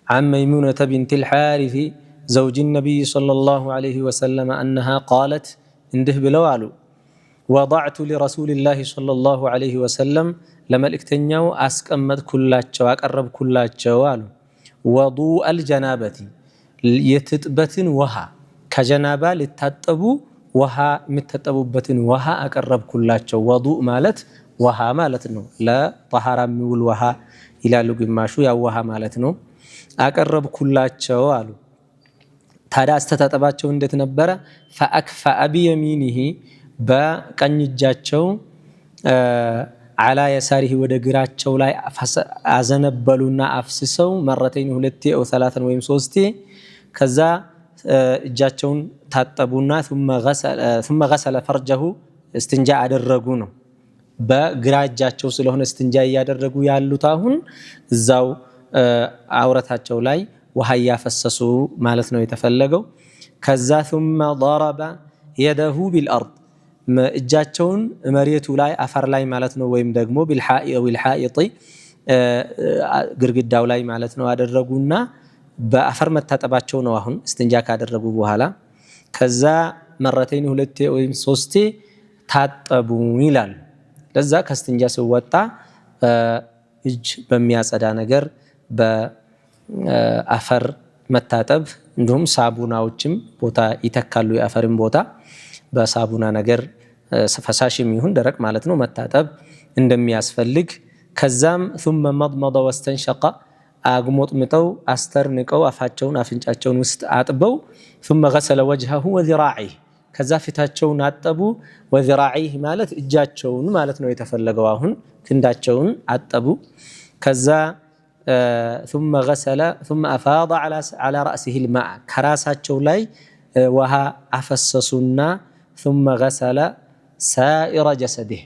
عن ميمونة بنت الحارث زوج النبي صلى الله عليه وسلم أنها قالت انده بلوالو وضعت لرسول الله صلى الله عليه وسلم لما الاكتنيو أسكمت كلاتشو أقرب كلاتشو وضوء الجنابة يتتبتن وها كجنابة للتتبو وها متتبوبتن وها أقرب كلاتشو وضوء مالت وها مالتنو لا طهارة مول وها إلى لقماشو يا وها مالتنو أقرب كلاتشو قالوا ታዲያ አስተጣጣባቸው እንዴት ነበረ? فأكفأ بيمينه በቀኝ እጃቸው على يساره ወደ ግራቸው ላይ አዘነበሉና አፍስሰው مرتين ሁለቴ او ثلاثا ወይም ሶስቴ ከዛ እጃቸውን ታጠቡና ثم غسل فرجه استنجاء አደረጉ ነው። በግራ እጃቸው ስለሆነ استنجاء ያደረጉ ያሉት አሁን እዛው አውረታቸው ላይ ውሃ ያፈሰሱ ማለት ነው የተፈለገው። ከዛ ثم ضرب يده بالارض እጃቸውን መሬቱ ላይ አፈር ላይ ማለት ነው ወይም ደግሞ بالحائط ግርግዳው ላይ ማለት ነው አደረጉና በአፈር መታጠባቸው ነው አሁን استنጃ ካደረጉ በኋላ። ከዛ مرتين ሁለቴ ወይም ሶስቴ ታጠቡ ይላል። ለዛ ከስትንጃ ሲወጣ እጅ በሚያጸዳ ነገር በአፈር መታጠብ እንዲሁም ሳቡናዎችም ቦታ ይተካሉ። የአፈርን ቦታ በሳቡና ነገር ፈሳሽም ይሁን ደረቅ ማለት ነው መታጠብ እንደሚያስፈልግ። ከዛም ثم مضمض واستنشق አግሞጥምጠው አስተርንቀው አፋቸውን አፍንጫቸውን ውስጥ አጥበው ثم غسل وجهه وذراعيه ከዛ ፊታቸውን አጠቡ። وذراعيه ማለት እጃቸውን ማለት ነው የተፈለገው አሁን ክንዳቸውን አጠቡ። ከዛ ثم غسل ثم أفاض على رأسه الماء ከራሳቸው ላይ ውሃ አፈሰሱና ثم غسل سائر جسده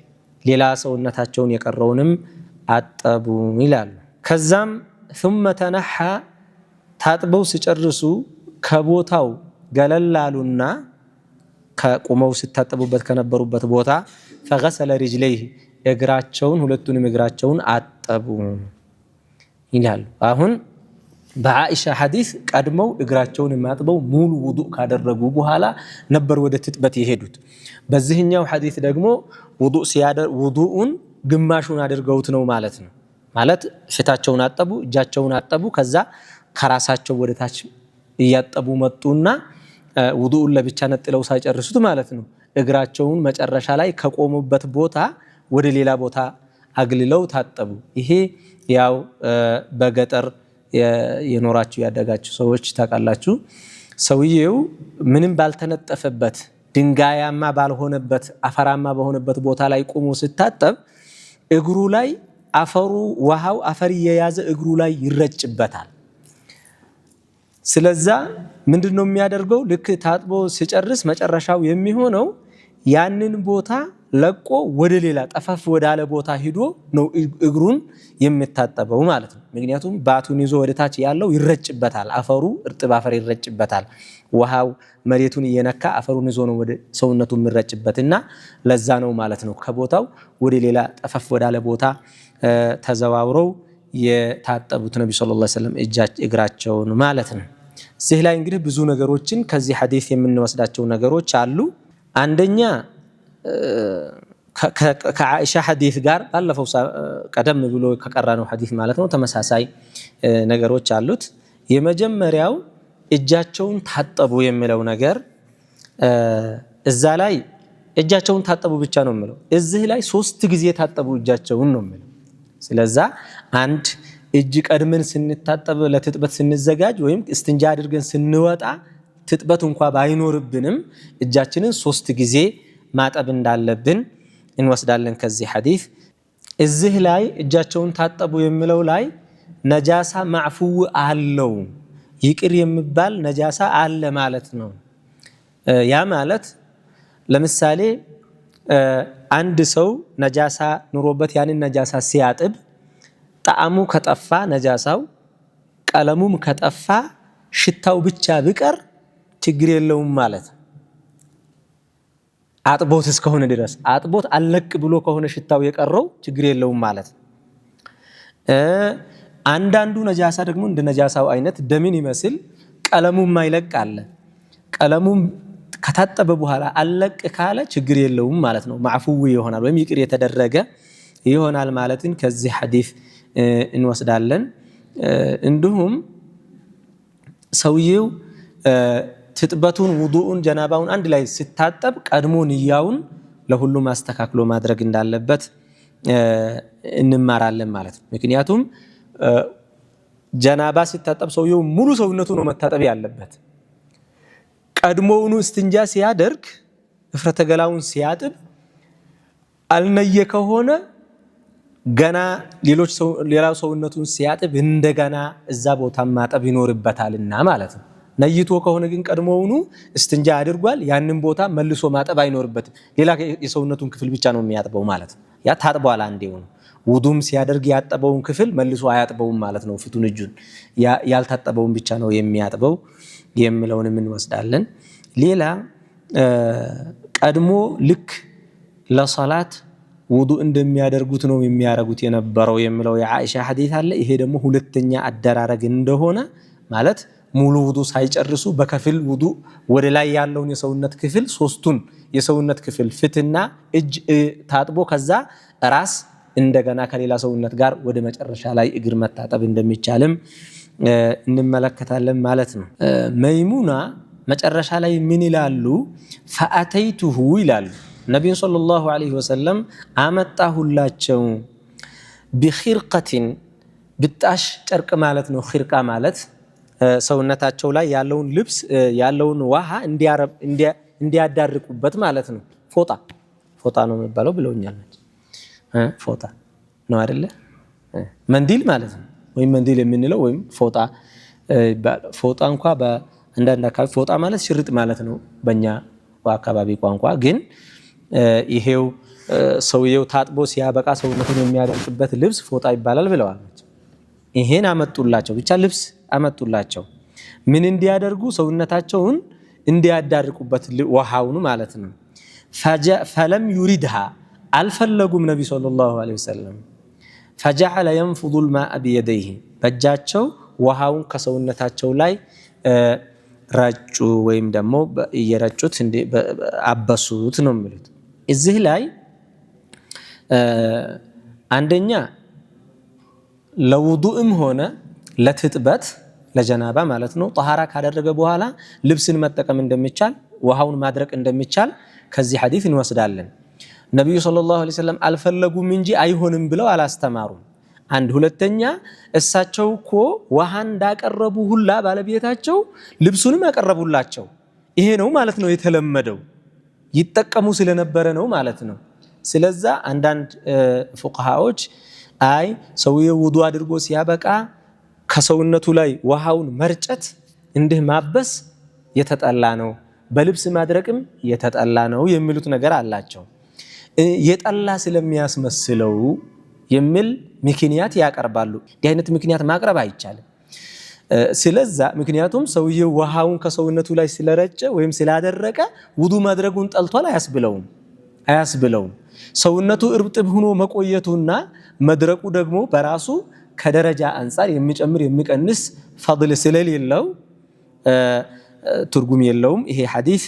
ሌላ ሰውነታቸውን የቀረውንም አጠቡ ይላል። ከዛም ثم تنحى ታጥበው ሲጨርሱ ከቦታው ገለላሉና ከቆመው ሲታጠቡበት ከነበሩበት ቦታ فغسل رجليه እግራቸውን ሁለቱንም እግራቸውን አጠቡ ይላል። አሁን በአኢሻ ሐዲስ ቀድመው እግራቸውን የሚያጥበው ሙሉ ውዱእ ካደረጉ በኋላ ነበር ወደ ትጥበት የሄዱት። በዚህኛው ሐዲስ ደግሞ ውዱኡን ግማሹን አድርገውት ነው ማለት ነው። ማለት ፊታቸውን አጠቡ፣ እጃቸውን አጠቡ፣ ከዛ ከራሳቸው ወደ ታች እያጠቡ መጡና ውዱኡን ለብቻ ነጥለው ሳይጨርሱት ማለት ነው እግራቸውን መጨረሻ ላይ ከቆሙበት ቦታ ወደ ሌላ ቦታ አግልለው ታጠቡ። ይሄ ያው በገጠር የኖራችሁ ያደጋችሁ ሰዎች ታውቃላችሁ። ሰውየው ምንም ባልተነጠፈበት ድንጋያማ ባልሆነበት አፈራማ በሆነበት ቦታ ላይ ቆሞ ሲታጠብ እግሩ ላይ አፈሩ ውሃው አፈር እየያዘ እግሩ ላይ ይረጭበታል። ስለዛ ምንድነው የሚያደርገው? ልክ ታጥቦ ሲጨርስ መጨረሻው የሚሆነው ያንን ቦታ ለቆ ወደ ሌላ ጠፈፍ ወዳለ ቦታ ሂዶ ነው እግሩን የሚታጠበው ማለት ነው። ምክንያቱም ባቱን ይዞ ወደ ታች ያለው ይረጭበታል፣ አፈሩ እርጥብ አፈር ይረጭበታል። ውሃው መሬቱን እየነካ አፈሩን ይዞ ነው ወደ ሰውነቱ የሚረጭበትና ለዛ ነው ማለት ነው ከቦታው ወደ ሌላ ጠፈፍ ወዳለ ቦታ ተዘዋውረው የታጠቡት ነብዩ ሰለላሁ ዐለይሂ ወሰለም እግራቸውን ማለት ነው። እዚህ ላይ እንግዲህ ብዙ ነገሮችን ከዚህ ሐዲስ የምንወስዳቸው ነገሮች አሉ። አንደኛ ከአኢሻ ሐዲስ ጋር ባለፈው ቀደም ብሎ ከቀራነው ሐዲስ ማለት ነው ተመሳሳይ ነገሮች አሉት። የመጀመሪያው እጃቸውን ታጠቡ የሚለው ነገር እዛ ላይ እጃቸውን ታጠቡ ብቻ ነው የሚለው፣ እዚህ ላይ 3 ጊዜ ታጠቡ እጃቸውን ነው የሚለው። ስለዛ አንድ እጅ ቀድመን ስንታጠብ ለትጥበት ስንዘጋጅ ወይም እስትንጃ አድርገን ስንወጣ ትጥበት እንኳን ባይኖርብንም እጃችንን 3 ጊዜ ማጠብ እንዳለብን እንወስዳለን ከዚህ ሐዲስ። እዚህ ላይ እጃቸውን ታጠቡ የሚለው ላይ ነጃሳ ማዕፉው አለው፣ ይቅር የሚባል ነጃሳ አለ ማለት ነው። ያ ማለት ለምሳሌ አንድ ሰው ነጃሳ ኑሮበት ያንን ነጃሳ ሲያጥብ ጣዕሙ ከጠፋ ነጃሳው ቀለሙም ከጠፋ ሽታው ብቻ ቢቀር ችግር የለውም ማለት ነው። አጥቦት እስከሆነ ድረስ አጥቦት አለቅ ብሎ ከሆነ ሽታው የቀረው ችግር የለውም ማለት ነው። አንዳንዱ ነጃሳ ደግሞ እንደ ነጃሳው አይነት ደምን ይመስል ቀለሙም ማይለቅ አለ። ቀለሙም ከታጠበ በኋላ አለቅ ካለ ችግር የለውም ማለት ነው። ማዕፉው ይሆናል ወይም ይቅር የተደረገ ይሆናል ማለትን ከዚህ ሐዲስ እንወስዳለን። እንዲሁም ሰውየው ትጥበቱን፣ ውዱኡን፣ ጀናባውን አንድ ላይ ሲታጠብ ቀድሞ ንያውን ለሁሉም አስተካክሎ ማድረግ እንዳለበት እንማራለን ማለት ነው። ምክንያቱም ጀናባ ሲታጠብ ሰውየው ሙሉ ሰውነቱ ነው መታጠብ ያለበት። ቀድሞውኑ እስትንጃ ሲያደርግ እፍረተ ገላውን ሲያጥብ አልነየ ከሆነ ገና ሌላው ሰውነቱን ሲያጥብ እንደገና እዛ ቦታ ማጠብ ይኖርበታልና ማለት ነው። ነይቶ ከሆነ ግን ቀድሞውኑ እስትንጃ አድርጓል፣ ያንን ቦታ መልሶ ማጠብ አይኖርበትም። ሌላ የሰውነቱን ክፍል ብቻ ነው የሚያጥበው ማለት ነው። ያ ታጥቧል አንዴው ነው። ውዱም ሲያደርግ ያጠበውን ክፍል መልሶ አያጥበውም ማለት ነው። ፊቱን እጁን ያልታጠበውን ብቻ ነው የሚያጥበው የሚለውንም እንወስዳለን። ሌላ ቀድሞ ልክ ለሰላት ውዱእ እንደሚያደርጉት ነው የሚያደርጉት የነበረው የሚለው የዓኢሻ ሐዲስ አለ። ይሄ ደግሞ ሁለተኛ አደራረግ እንደሆነ ማለት ሙሉ ውዱእ ሳይጨርሱ በከፊል ውዱእ ወደ ላይ ያለውን የሰውነት ክፍል ሶስቱን የሰውነት ክፍል ፊትና እጅ ታጥቦ ከዛ ራስ እንደገና ከሌላ ሰውነት ጋር ወደ መጨረሻ ላይ እግር መታጠብ እንደሚቻልም እንመለከታለን ማለት ነው። መይሙና መጨረሻ ላይ ምን ይላሉ? ፈአተይቱሁ ይላሉ። ነቢዩ ሰለላሁ ዐለይሂ ወሰለም አመጣሁላቸው ቢኺርቀቲን ብጣሽ ጨርቅ ማለት ነው። ኺርቃ ማለት ሰውነታቸው ላይ ያለውን ልብስ ያለውን ውሃ እንዲያዳርቁበት ማለት ነው። ፎጣ ነው የሚባለው ብለውኛል። ፎጣ ነው አይደለ? መንዲል ማለት ነው። ወይም መንዲል የምንለው ወይም ፎጣ እንኳ በአንዳንድ አካባቢ ፎጣ ማለት ሽርጥ ማለት ነው በእኛ አካባቢ ቋንቋ። ግን ይሄው ሰውየው ታጥቦ ሲያበቃ ሰውነቱን የሚያደርቅበት ልብስ ፎጣ ይባላል ብለዋል። ይሄን አመጡላቸው፣ ብቻ ልብስ አመጡላቸው። ምን እንዲያደርጉ? ሰውነታቸውን እንዲያዳርቁበት ውሃውን ማለት ነው። ፈለም ዩሪድሃ አልፈለጉም ነቢ ሰለላሁ ዐለይሂ ወሰለም። ፈጀዐለ የንፉዱል ማአ ቢየደይሂ በእጃቸው ውሃውን ከሰውነታቸው ላይ ረጩ፣ ወይም ደግሞ እየረጩት አበሱት ነው የሚሉት። እዚህ ላይ አንደኛ ለውዱእም ሆነ ለትጥበት ለጀናባ ማለት ነው ጠሃራ ካደረገ በኋላ ልብስን መጠቀም እንደሚቻል ውሃውን ማድረቅ እንደሚቻል ከዚህ ሐዲስ እንወስዳለን። ነቢዩ ሰለላሁ ዐለይሂ ወሰለም አልፈለጉም እንጂ አይሆንም ብለው አላስተማሩም። አንድ ሁለተኛ እሳቸው እኮ ውሃ እንዳቀረቡ ሁላ ባለቤታቸው ልብሱንም ያቀረቡላቸው። ይሄ ነው ማለት ነው የተለመደው፣ ይጠቀሙ ስለነበረ ነው ማለት ነው። ስለዛ አንዳንድ ፉቅሃዎች አይ ሰውየው ውዱእ አድርጎ ሲያበቃ ከሰውነቱ ላይ ውሃውን መርጨት እንዲህ ማበስ የተጠላ ነው፣ በልብስ ማድረቅም የተጠላ ነው የሚሉት ነገር አላቸው። የጠላ ስለሚያስመስለው የሚል ምክንያት ያቀርባሉ። እንዲህ አይነት ምክንያት ማቅረብ አይቻልም። ስለዛ ምክንያቱም ሰውየው ውሃውን ከሰውነቱ ላይ ስለረጨ ወይም ስላደረቀ ውዱእ ማድረጉን ጠልቷል አያስብለውም። ሰውነቱ እርጥብ ሆኖ መቆየቱና መድረቁ ደግሞ በራሱ ከደረጃ አንፃር የሚጨምር የሚቀንስ ፈድል ስለሌለው ትርጉም የለውም። ይሄ ሐዲስ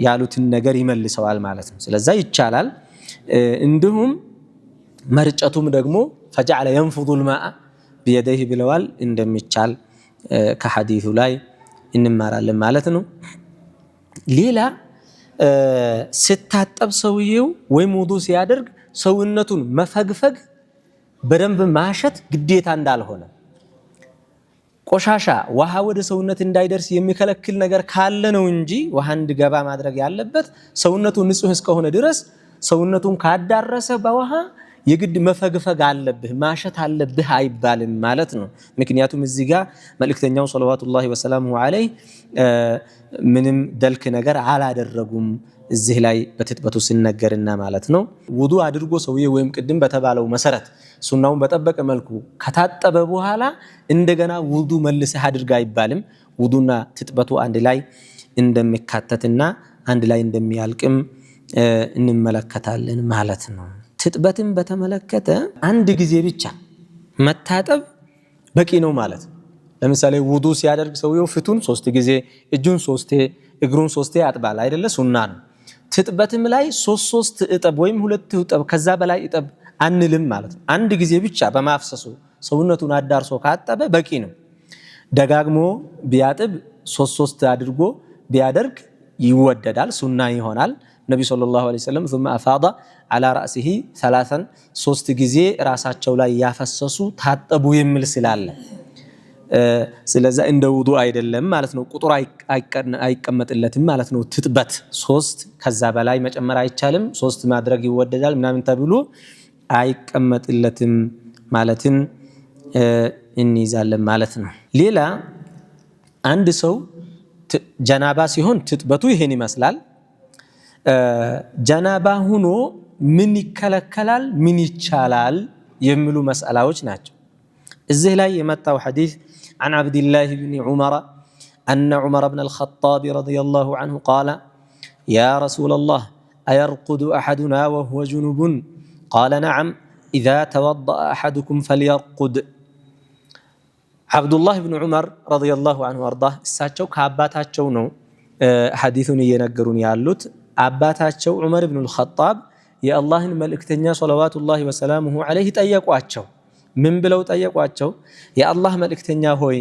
ያሉትን ነገር ይመልሰዋል ማለት ነው። ስለዛ ይቻላል። እንዲሁም መርጨቱም ደግሞ ፈጀዐለ የንፉዱል ማአ ቢየደይሂ ብለዋል እንደሚቻል ከሐዲሱ ላይ እንማራለን ማለት ነው። ሌላ ስታጠብ ሰውየው ወይም ውዱእ ሲያደርግ ሰውነቱን መፈግፈግ በደንብ ማሸት ግዴታ እንዳልሆነ፣ ቆሻሻ ውሃ ወደ ሰውነት እንዳይደርስ የሚከለክል ነገር ካለ ነው እንጂ ውሃ እንዲገባ ማድረግ ያለበት ሰውነቱ ንጹህ እስከሆነ ድረስ ሰውነቱን ካዳረሰ በውሃ የግድ መፈግፈግ አለብህ ማሸት አለብህ አይባልም ማለት ነው። ምክንያቱም እዚህ ጋር መልእክተኛው ሰለዋቱላሂ ወሰላሙሁ ዐለይሂ ምንም ደልክ ነገር አላደረጉም እዚህ ላይ በትጥበቱ ሲነገርና ማለት ነው። ውዱእ አድርጎ ሰውዬ ወይም ቅድም በተባለው መሰረት ሱናውን በጠበቀ መልኩ ከታጠበ በኋላ እንደገና ውዱእ መልሰህ አድርግ አይባልም። ውዱእና ትጥበቱ አንድ ላይ እንደሚካተትና አንድ ላይ እንደሚያልቅም እንመለከታለን ማለት ነው። ትጥበትን በተመለከተ አንድ ጊዜ ብቻ መታጠብ በቂ ነው ማለት። ለምሳሌ ውዱ ሲያደርግ ሰውየው ፊቱን 3 ጊዜ እጁን 3 እግሩን 3 ያጥባል አይደለ? ሱና ነው። ትጥበትም ላይ 3 እጠብ ወይም 2 እጠብ ከዛ በላይ እጠብ አንልም ማለት ነው። አንድ ጊዜ ብቻ በማፍሰሱ ሰውነቱን አዳርሶ ካጠበ በቂ ነው። ደጋግሞ ቢያጥብ 3 አድርጎ ቢያደርግ ይወደዳል፣ ሱና ይሆናል። ነብዩ ሰለላሁ ዐለይሂ ወሰለም ثم افاض على راسه 3 ጊዜ ራሳቸው ላይ ያፈሰሱ ታጠቡ የሚል ስላለ ስለዛ እንደ ውዱ አይደለም ማለት ነው። ቁጥር አይቀመጥለትም ማለት ነው። ትጥበት 3 ከዛ በላይ መጨመር አይቻልም፣ 3 ማድረግ ይወደዳል ምናምን ተብሎ አይቀመጥለትም ማለትን እንይዛለን ማለት ነው። ሌላ አንድ ሰው ጀናባ ሲሆን ትጥበቱ ይሄን ይመስላል። ጀናባ ሆኖ ምን ይከለከላል ምን ይቻላል የሚሉ መስአላዎች ናቸው። እዚህ ላይ የመጣው ሐዲስ عن عبد الله بن عمر أن عمر بن الخطاب رضي الله عنه قال يا رسول الله أيرقد أحدنا وهو جنب قال نعم إذا توضأ أحدكم فليرقد عبد الله بن عمر رضي الله عنه وارضاه እሳቸው ከአባታቸው ነው ሐዲሱን እየነገሩን ያሉት። አባታቸው ዑመር ኢብኑ አልኸጣብ የአላህን መልእክተኛ ሰለዋቱላሂ ወሰላሙሁ ዐለይሂ ጠየቋቸው። ምን ብለው ጠየቋቸው? የአላህ መልእክተኛ ሆይ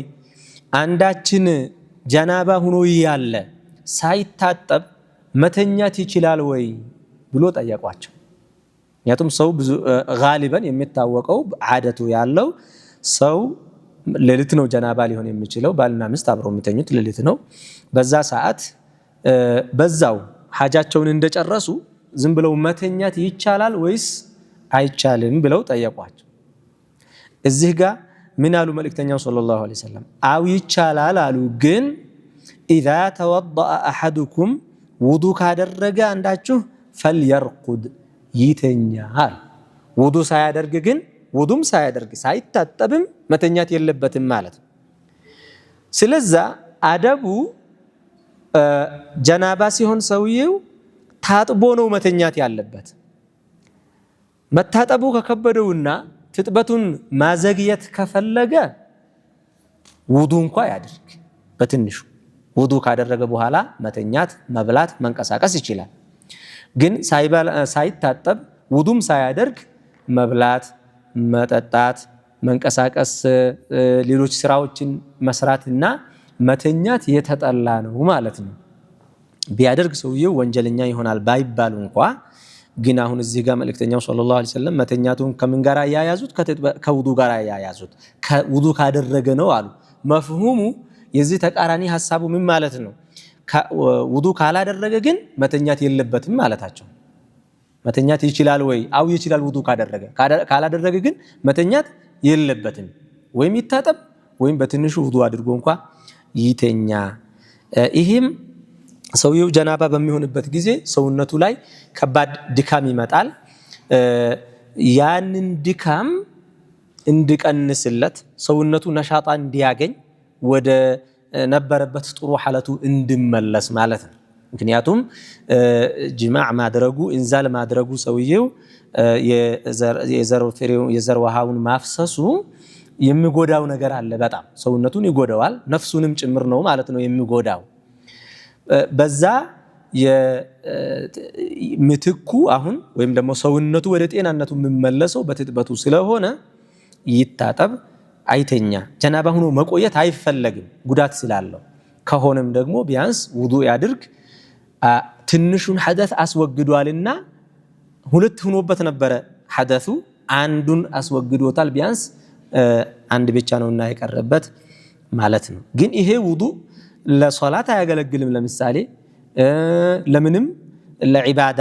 አንዳችን ጀናባ ሆኖ ያለ ሳይታጠብ መተኛት ይችላል ወይ ብሎ ጠየቋቸው። ምክንያቱም ሰው ብዙ ጋሊበን የሚታወቀው ዓደቱ ያለው ሰው ሌሊት ነው ጀናባ ሊሆን የሚችለው። ባልና ሚስት አብረው የሚተኙት ሌሊት ነው። በዛ ሰዓት በዛው ሐጃቸውን እንደጨረሱ ዝም ብለው መተኛት ይቻላል ወይስ አይቻልም ብለው ጠየቋቸው። እዚህ ጋር ምን አሉ መልእክተኛው ሰለላሁ ዐለይሂ ወሰለም? አው ይቻላል አሉ፣ ግን ኢዛ ተወضأ አሐዱኩም ውዱ ካደረገ አንዳችሁ ፈልየርቁድ ይተኛል። ውዱ ሳያደርግ ግን ውዱም ሳያደርግ ሳይታጠብም መተኛት የለበትም ማለት ነው። ስለዛ አደቡ ጀናባ ሲሆን ሰውየው ታጥቦ ነው መተኛት ያለበት። መታጠቡ ከከበደውና ትጥበቱን ማዘግየት ከፈለገ ውዱ እንኳ ያድርግ። በትንሹ ውዱ ካደረገ በኋላ መተኛት፣ መብላት፣ መንቀሳቀስ ይችላል። ግን ሳይታጠብ ውዱም ሳያደርግ መብላት፣ መጠጣት፣ መንቀሳቀስ፣ ሌሎች ስራዎችን መስራትና መተኛት የተጠላ ነው ማለት ነው። ቢያደርግ ሰውየው ወንጀለኛ ይሆናል ባይባሉ እንኳ ግን አሁን እዚህ ጋር መልእክተኛው ሰለላሁ ዐለይሂ ወሰለም መተኛቱን ከምን ጋር ያያያዙት? ከውዱ ጋር ያያያዙት። ውዱ ካደረገ ነው አሉ። መፍሁሙ የዚህ ተቃራኒ ሐሳቡ ምን ማለት ነው? ውዱ ካላደረገ ግን መተኛት የለበትም ማለታቸው። መተኛት ይችላል ወይ? አው ይችላል ውዱ ካደረገ። ካላደረገ ግን መተኛት የለበትም። ወይም ይታጠብ ወይም በትንሹ ውዱ አድርጎ እንኳ ይተኛ። ይህም ሰውየው ጀናባ በሚሆንበት ጊዜ ሰውነቱ ላይ ከባድ ድካም ይመጣል። ያንን ድካም እንዲቀንስለት ሰውነቱ ነሻጣ እንዲያገኝ ወደ ነበረበት ጥሩ ሐለቱ እንዲመለስ ማለት ነው። ምክንያቱም ጅማዕ ማድረጉ ኢንዛል ማድረጉ ሰውየው የዘር ውሃውን ማፍሰሱ የሚጎዳው ነገር አለ። በጣም ሰውነቱን ይጎዳዋል፣ ነፍሱንም ጭምር ነው ማለት ነው የሚጎዳው። በዛ ምትኩ አሁን ወይም ደግሞ ሰውነቱ ወደ ጤናነቱ የሚመለሰው በትጥበቱ ስለሆነ ይታጠብ፣ አይተኛ። ጀናባ ሆኖ መቆየት አይፈለግም ጉዳት ስላለው። ከሆነም ደግሞ ቢያንስ ውዱ ያድርግ። ትንሹን ሐደስ አስወግዷልና 2 ሆኖበት ነበረ ሐደሱ፣ አንዱን አስወግዶታል። ቢያንስ አንድ ብቻ ነውና የቀረበት ማለት ነው። ግን ይሄ ውዱ ለሶላት አያገለግልም። ለምሳሌ ለምንም ለዒባዳ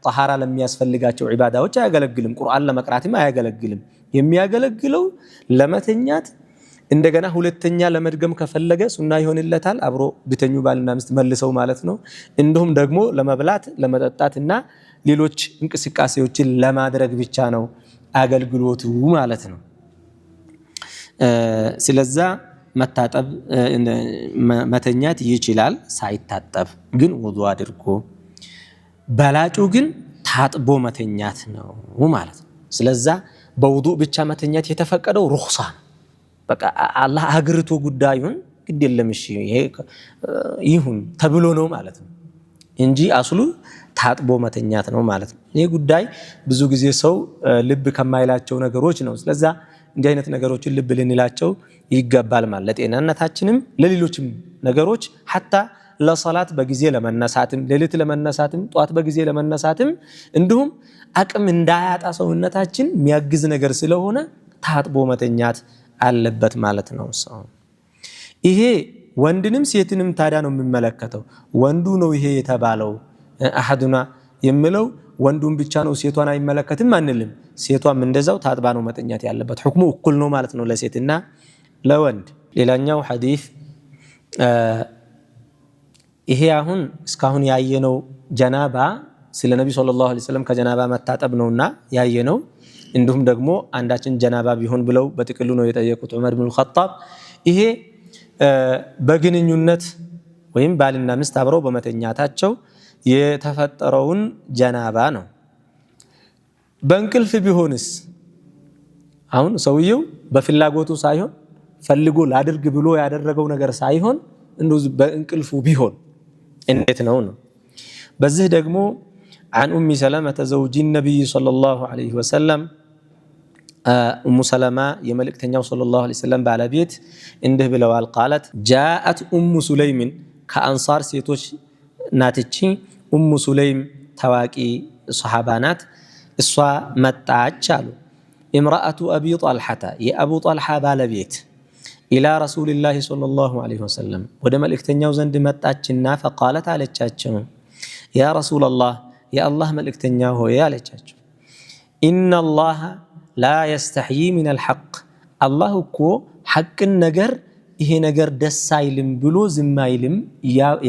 ጠሃራ ለሚያስፈልጋቸው ዒባዳዎች አያገለግልም። ቁርአን ለመቅራትም አያገለግልም። የሚያገለግለው ለመተኛት፣ እንደገና ሁለተኛ ለመድገም ከፈለገ ሱና ይሆንለታል። አብሮ ቢተኙ ባልና ሚስት መልሰው ማለት ነው። እንዲሁም ደግሞ ለመብላት ለመጠጣትና ሌሎች እንቅስቃሴዎችን ለማድረግ ብቻ ነው አገልግሎቱ ማለት ነው። ስለዛ መታጠብ መተኛት ይችላል ሳይታጠብ፣ ግን ውዱ አድርጎ። በላጩ ግን ታጥቦ መተኛት ነው ማለት ነው። ስለዛ በውዱ ብቻ መተኛት የተፈቀደው ሩኽሳ ነው። በቃ አላህ አግርቶ ጉዳዩን ግድ የለም እሺ ይሄ ይሁን ተብሎ ነው ማለት ነው እንጂ አስሉ ታጥቦ መተኛት ነው ማለት ነው። ይሄ ጉዳይ ብዙ ጊዜ ሰው ልብ ከማይላቸው ነገሮች ነው። ስለዚህ እንዲህ አይነት ነገሮችን ልብ ልንላቸው ይገባል ማለት ለጤናነታችንም ለሌሎችም ነገሮች hatta ለሶላት በጊዜ ለመነሳትም ሌሊት ለመነሳትም ጧት በጊዜ ለመነሳትም እንዲሁም አቅም እንዳያጣ ሰውነታችን የሚያግዝ ነገር ስለሆነ ታጥቦ መተኛት አለበት ማለት ነው ሰው። ይሄ ወንድንም ሴትንም ታዲያ ነው የሚመለከተው። ወንዱ ነው ይሄ የተባለው አሐዱና የሚለው ወንዱን ብቻ ነው ሴቷን አይመለከትም አንልም። ሴቷም እንደዛው ታጥባ ነው መተኛት ያለበት። ሁክሙ እኩል ነው ማለት ነው ለሴትና ለወንድ። ሌላኛው ሐዲስ ይሄ አሁን እስካሁን ያየነው ጀናባ ስለ ነብዩ ሰለላሁ ዐለይሂ ወሰለም ከጀናባ መታጠብ ነውና ያየነው። እንዲሁም ደግሞ አንዳችን ጀናባ ቢሆን ብለው በጥቅሉ ነው የጠየቁት ዑመር ኢብኑ አልኸጣብ። ይሄ በግንኙነት ወይም ባልና ሚስት አብረው በመተኛታቸው የተፈጠረውን ጀናባ ነው። በእንቅልፍ ቢሆንስ? አሁን ሰውየው በፍላጎቱ ሳይሆን ፈልጎ ላድርግ ብሎ ያደረገው ነገር ሳይሆን እንደው በእንቅልፉ ቢሆን እንዴት ነው? በዚህ ደግሞ عن أم سلمة زوج النبي صلى الله عليه وسلم أم سلمة يملك تنيو صلى الله عليه وسلم على بيت عنده بلوال قالت جاءت أم سليم كأنصار سيتوش ناتتشي أم سليم تواكي صحابانات الصا متعجالو امرأة أبي طلحة يا أبو طلحة على بيت إلى رسول الله صلى الله عليه وسلم ودم الإكتنيو زند متعجنا فقالت على التشاتشن يا رسول الله يا الله ملكتنيا هو يا لجاجو إن الله لا يستحيي من الحق الله كو حق النجر إيه نجر دسايلم بلو زمايلم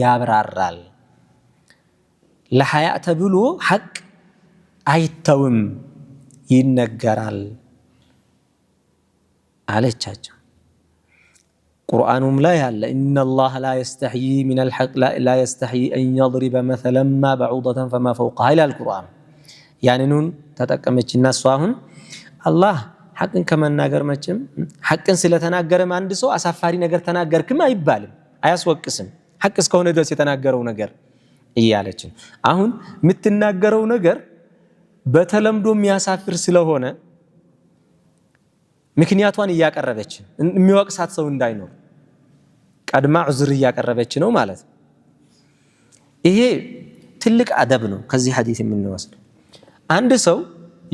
يا برارال لحياة بلو حق أيتوم ينجرال على جاجو قرآنهم لا يعلى إن الله لا يستحيي من الحق لا يستحيي أن يضرب مثلا ما بعوضة فما فوقها إلى القرآن يعني نون تتكمل الناس واهن الله حق كمان ناجر ماتشم حق سلا تناجر ما عنده سو أسافرين ناجر تناجر كما يبالم أيسوق قسم حق سكون درس تناجروا ناجر إيالتشن أهون متناجروا ناجر بتلم دوم يسافر سلا هنا ምክንያቷን እያቀረበች የሚወቅሳት ሰው እንዳይኖር ቀድማ ዑዝር እያቀረበች ነው ማለት ነው። ይሄ ትልቅ አደብ ነው ከዚህ ሐዲስ የምንወስደው። አንድ ሰው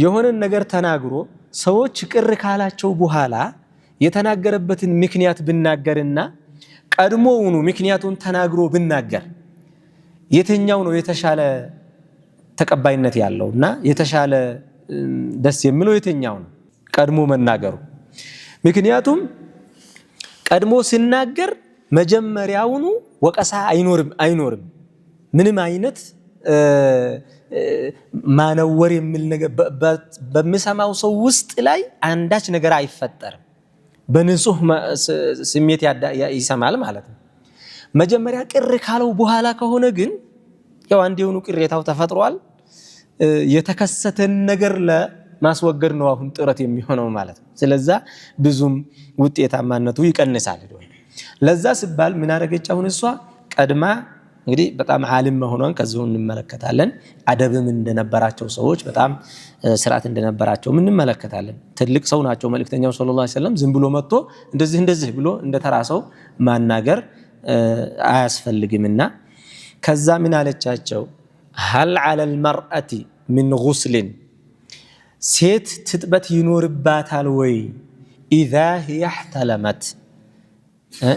የሆነ ነገር ተናግሮ ሰዎች ቅር ካላቸው በኋላ የተናገረበትን ምክንያት ብናገርና ቀድሞውኑ ምክንያቱን ተናግሮ ብናገር የትኛው ነው የተሻለ ተቀባይነት ያለውና የተሻለ ደስ የሚለው የትኛው ነው? ቀድሞ መናገሩ። ምክንያቱም ቀድሞ ሲናገር መጀመሪያውኑ ወቀሳ አይኖርም ምንም አይነት ማነወር የሚል ነገር በሚሰማው ሰው ውስጥ ላይ አንዳች ነገር አይፈጠርም። በንጹህ ስሜት ይሰማል ማለት ነው። መጀመሪያ ቅር ካለው በኋላ ከሆነ ግን ያው አንዴውኑ ቅሬታው ተፈጥሯል። የተከሰተን ነገር ማስወገድ ነው አሁን ጥረት የሚሆነው ማለት ነው። ስለዚህ ብዙም ውጤታማነቱ ይቀንሳል። ለዛ ሲባል ምን አረጋች? አሁን እሷ ቀድማ እንግዲህ በጣም ዓሊም መሆኗን ከዚሁ እንመለከታለን። አደብም እንደነበራቸው ሰዎች በጣም ስርዓት እንደነበራቸው እንመለከታለን። ትልቅ ሰው ናቸው። መልእክተኛው ሰለላሁ ዐለይሂ ወሰለም ዝም ብሎ መጥቶ እንደዚህ ብሎ እንደተራሰው ማናገር አያስፈልግምና ከዛ ምን አለቻቸው? هل على المرأة من غسل ሴት ትጥበት ይኖርባታል ወይ? إذا هي احتلمت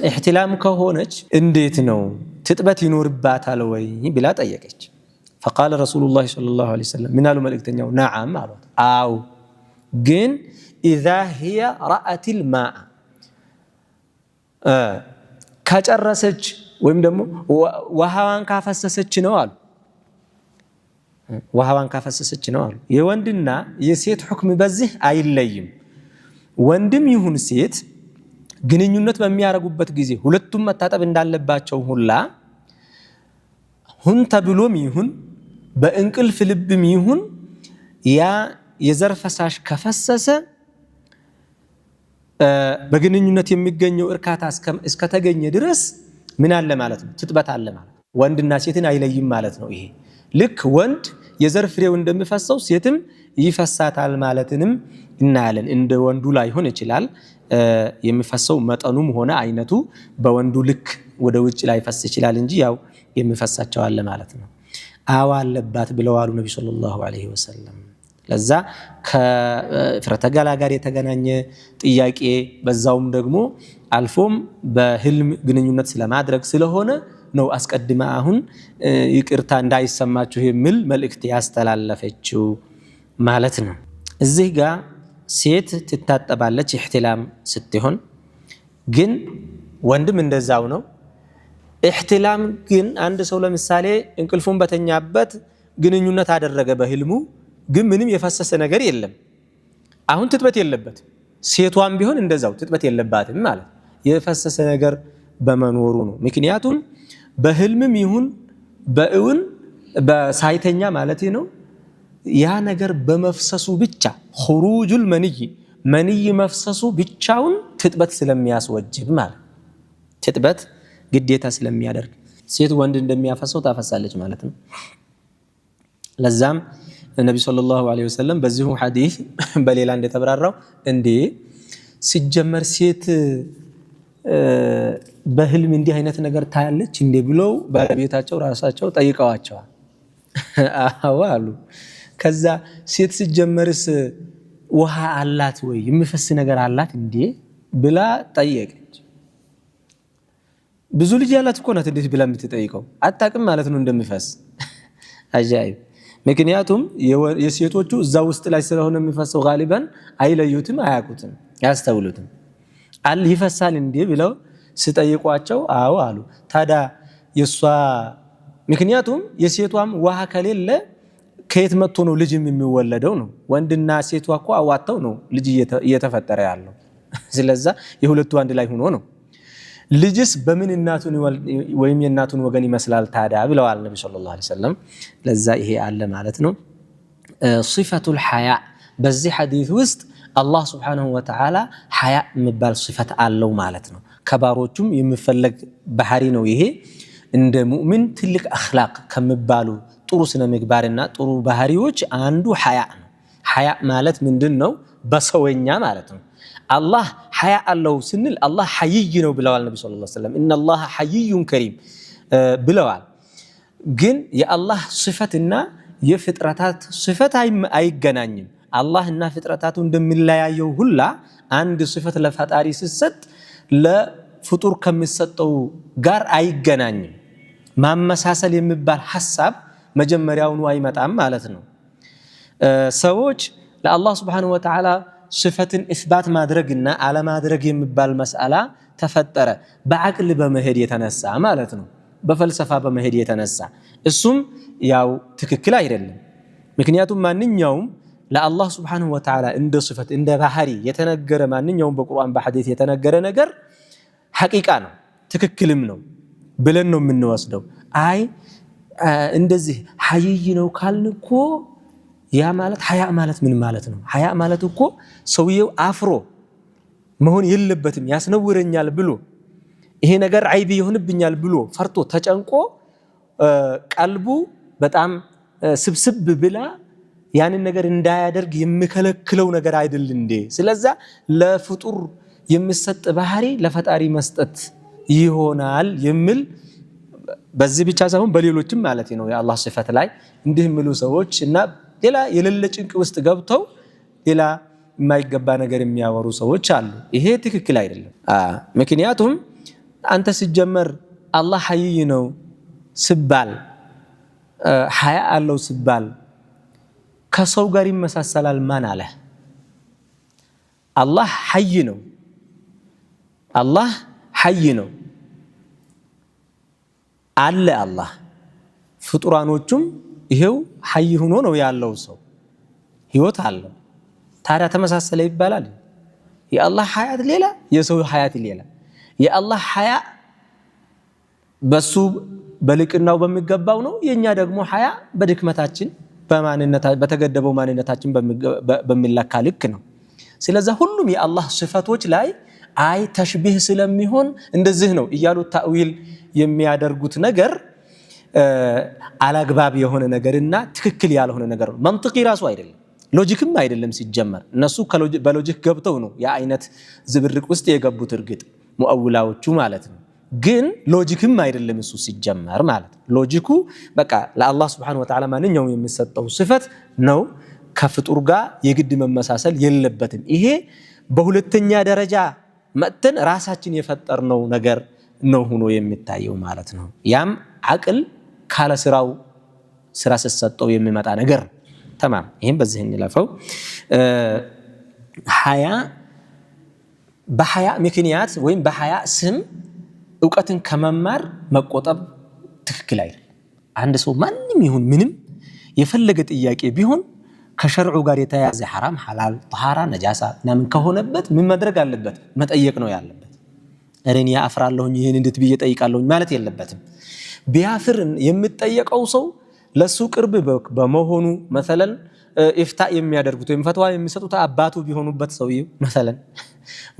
احتلام ከሆነች እንዴት ነው ትጥበት ይኖርባታል ወይ ብላ ጠየቀች። فقال رسول الله صلى الله عليه وسلم من قالوا መልእክተኛው نعم አሉት። አው ግን إذا هي رأت الماء ከጨረሰች ወይም ደግሞ ውሃዋን ካፈሰሰች ነው አሉ። ውሃዋን ካፈሰሰች ነው አሉ። የወንድና የሴት ሁክም በዚህ አይለይም። ወንድም ይሁን ሴት ግንኙነት በሚያረጉበት ጊዜ ሁለቱም መታጠብ እንዳለባቸው ሁላ ሁን ተብሎም ይሁን በእንቅልፍ ልብም ይሁን ያ የዘር ፈሳሽ ከፈሰሰ በግንኙነት የሚገኘው እርካታ እስከተገኘ ድረስ ምን አለ ማለት ነው? ትጥበት አለ ማለት ነው። ወንድና ሴትን አይለይም ማለት ነው። ይሄ ልክ ወንድ የዘር ፍሬው እንደሚፈሰው ሴትም ይፈሳታል ማለትንም እናያለን። እንደ ወንዱ ላይሆን ይችላል የሚፈሰው መጠኑም ሆነ አይነቱ በወንዱ ልክ ወደ ውጭ ላይፈስ ይችላል እንጂ ያው የሚፈሳቸው አለ ማለት ነው። አዋ አለባት ብለዋል ነብዩ ሰለላሁ ዐለይሂ ወሰለም። ለዛ ከፍረተ ገላ ጋር የተገናኘ ጥያቄ በዛውም ደግሞ አልፎም በህልም ግንኙነት ስለማድረግ ስለሆነ ነው አስቀድማ አሁን ይቅርታ እንዳይሰማችሁ የሚል መልእክት ያስተላለፈችው ማለት ነው። እዚህ ጋር ሴት ትታጠባለች ኢህቲላም ስትሆን፣ ግን ወንድም እንደዛው ነው። ኢህቲላም ግን አንድ ሰው ለምሳሌ እንቅልፉን በተኛበት ግንኙነት አደረገ በህልሙ፣ ግን ምንም የፈሰሰ ነገር የለም። አሁን ትጥበት የለበት። ሴቷም ቢሆን እንደዛው ትጥበት የለባትም ማለት የፈሰሰ ነገር በመኖሩ ነው። ምክንያቱም በህልምም ይሁን በእውን በሳይተኛ ማለት ነው ያ ነገር በመፍሰሱ ብቻ ኹሩጁል መንይ መፍሰሱ ብቻውን ትጥበት ስለሚያስወጅብ ማለት ትጥበት ግዴታ ስለሚያደርግ ሴት ወንድ እንደሚያፈሰው ታፈሳለች ማለት ነው። ለዛም ነብዩ ሰለላሁ ዐለይሂ ወሰለም በዚሁ ሐዲስ በሌላ እንደተብራራው እንዴ ሲጀመር ሴት በህልም እንዲህ አይነት ነገር ታያለች እንዴ ብለው ባለቤታቸው ራሳቸው ጠይቀዋቸዋል። አዎ አሉ። ከዛ ሴት ሲጀመርስ ውሃ አላት ወይ የሚፈስ ነገር አላት እንዴ ብላ ጠየቀች። ብዙ ልጅ ያላት እኮ ናት እንዴት ብላ የምትጠይቀው? አታውቅም ማለት ነው እንደሚፈስ። አጃኢብ። ምክንያቱም የሴቶቹ እዛ ውስጥ ላይ ስለሆነ የሚፈሰው ጋሊባን አይለዩትም፣ አያውቁትም፣ ያስተውሉትም። ይፈሳል እንዴ ብለው ሲጠይቋቸው አዎ አሉ። ታዲያ የሷ ምክንያቱም የሴቷም ውሃ ከሌለ ከየት መጥቶ ነው ልጅ የሚወለደው ነው? ወንድና ሴቷ እኮ አዋጣው ነው ልጅ እየተፈጠረ ያለው። ስለዛ የሁለቱ አንድ ላይ ሆኖ ነው። ልጅስ በምን እናቱን ወይም የእናቱን ወገን ይመስላል ታዲያ ብለዋል ነብዩ ሰለላሁ ዐለይሂ ወሰለም። ለዛ ይሄ አለ ማለት ነው። ሲፈቱል ሐያ በዚህ ሐዲስ ውስጥ አላህ ሱብሓነሁ ወተዓላ ሐያ የሚባል ሲፈት አለው ማለት ነው። ከባሮቹም የሚፈለግ ባህሪ ነው ይሄ። እንደ ሙእሚን ትልቅ አኽላቅ ከሚባሉ ጥሩ ስነ ምግባርና ጥሩ ባህሪዎች አንዱ ሐያ ነው። ሐያ ማለት ምንድነው? በሰውኛ ማለት ነው። አላህ ሐያ አለው ስንል አላህ ሐይይ ነው ብለዋል ነብዩ ሰለላሁ ዐለይሂ ወሰለም። ኢነላህ ሐይዩን ከሪም ብለዋል። ግን የአላህ ሲፈትና የፍጥረታት ሲፈት አይገናኝም። አላህና ፍጥረታቱ እንደሚለያየው ሁላ አንድ ሲፈት ለፈጣሪ ሲሰጥ ለፍጡር ከሚሰጠው ጋር አይገናኝም። ማመሳሰል የሚባል ሐሳብ መጀመሪያውኑ አይመጣም ማለት ነው። ሰዎች ለአላህ ሱብሓነሁ ወተዓላ ሲፈትን ኢስባት ማድረግና አለማድረግ የሚባል መስአላ ተፈጠረ በአቅል በመሄድ የተነሳ ማለት ነው። በፈልሰፋ በመሄድ የተነሳ እሱም ያው ትክክል አይደለም። ምክንያቱም ማንኛውም ለአላህ ሱብሓነሁ ወተዓላ እንደ ሲፈት እንደ ባህሪ የተነገረ ማንኛውም በቁርአን በሐዲስ የተነገረ ነገር ሐቂቃ ነው፣ ትክክልም ነው ብለን ነው የምንወስደው። አይ እንደዚህ ሐይይ ነው ካልን እኮ ያ ማለት ሐያ ማለት ምን ማለት ነው? ሐያ ማለት እኮ ሰውየው አፍሮ መሆን የለበትም ያስነውረኛል ብሎ ይሄ ነገር አይብ ይሆንብኛል ብሎ ፈርቶ ተጨንቆ ቀልቡ በጣም ስብስብ ብላ ያንን ነገር እንዳያደርግ የሚከለክለው ነገር አይደል እንዴ? ስለዛ ለፍጡር የሚሰጥ ባህሪ ለፈጣሪ መስጠት ይሆናል የሚል በዚህ ብቻ ሳይሆን በሌሎችም ማለት ነው የአላህ ሲፈት ላይ እንዲህ የሚሉ ሰዎች እና ሌላ የሌለ ጭንቅ ውስጥ ገብተው ሌላ የማይገባ ነገር የሚያወሩ ሰዎች አሉ። ይሄ ትክክል አይደለም። ምክንያቱም አንተ ሲጀመር አላህ ሐይይ ነው ስባል ሐያ አለው ስባል ከሰው ጋር ይመሳሰላል ማን አለ? አላህ ሐይ ነው። አላህ ሐይ ነው አለ አላህ። ፍጡራኖቹም ይሄው ሐይ ሆኖ ነው ያለው። ሰው ህይወት አለው። ታዲያ ተመሳሰለ ይባላል? የአላህ ሐያት ሌላ፣ የሰው ሐያት ሌላ። የአላህ ሐያ በሱ በልቅናው በሚገባው ነው። የኛ ደግሞ ሐያ በድክመታችን በተገደበው ማንነታችን በሚለካ ልክ ነው። ስለዚህ ሁሉም የአላህ ሲፈቶች ላይ አይ ተሽቢህ ስለሚሆን እንደዚህ ነው እያሉ ታዊል የሚያደርጉት ነገር አላግባብ የሆነ ነገርና ትክክል ያልሆነ ነገር ነው። መንጥቂ ራሱ አይደለም፣ ሎጂክም አይደለም ሲጀመር። እነሱ በሎጂክ ገብተው ነው ያ አይነት ዝብርቅ ውስጥ የገቡት እርግጥ ሙአውላዎቹ ማለት ነው። ግን ሎጂክም አይደለም እሱ ሲጀመር ማለት ነው። ሎጂኩ በቃ ለአላህ Subhanahu Wa Ta'ala ማንኛውም የሚሰጠው ሲፈት ነው፣ ከፍጡር ጋር የግድ መመሳሰል የለበትም። ይሄ በሁለተኛ ደረጃ መጥተን ራሳችን የፈጠርነው ነገር ነው ሆኖ የሚታየው ማለት ነው። ያም አቅል ካለ ስራው ስራ ሲሰጠው የሚመጣ ነገር ተማም። ይሄን በዚህ እንለፈው። ሀያ በሀያ ምክንያት ወይም በሀያ ስም ዕውቀትን ከመማር መቆጠብ ትክክል አይደለም። አንድ ሰው ማንንም ይሁን ምንም የፈለገ ጥያቄ ቢሆን ከሸርዑ ጋር የተያያዘ ሐራም ሐላል ጣሃራ ነጃሳ ምናምን ከሆነበት ምን ማድረግ አለበት? መጠየቅ ነው ያለበት። እኔ ያፍራለሁኝ ይሄን እንዴት ብዬ ጠይቃለሁኝ ማለት የለበትም። ቢያፍር የሚጠየቀው ሰው ለሱ ቅርብ በመሆኑ መሰለን ኢፍታ የሚያደርጉት ወይም ፈትዋ የሚሰጡት አባቱ ቢሆኑበት ሰውየው መሰለን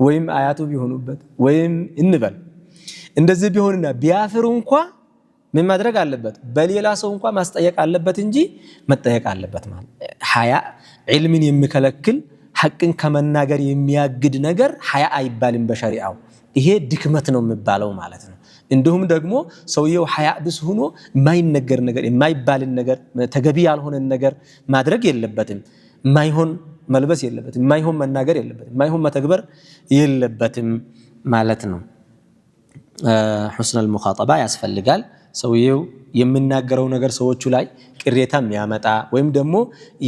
ወይም አያቱ ቢሆኑበት ወይም እንበል እንደዚህ ቢሆንና ቢያፍር እንኳን ምን ማድረግ አለበት? በሌላ ሰው እንኳን ማስጠየቅ አለበት እንጂ መጠየቅ አለበት ማለት። ሐያ ዒልምን የሚከለክል ሐቅን ከመናገር የሚያግድ ነገር ሐያ አይባልም በሸሪዓው። ይሄ ድክመት ነው የሚባለው ማለት ነው። እንዲሁም ደግሞ ሰውየው ሐያ ቢስ ሆኖ የማይነገር ነገር የማይባልን ነገር ተገቢ ያልሆነ ነገር ማድረግ የለበትም። የማይሆን መልበስ የለበትም። የማይሆን መናገር የለበትም። የማይሆን መተግበር የለበትም ማለት ነው። ሁስነል ሙኻጠባ ያስፈልጋል። ሰውየው የሚናገረው ነገር ሰዎቹ ላይ ቅሬታ የሚያመጣ ወይም ደግሞ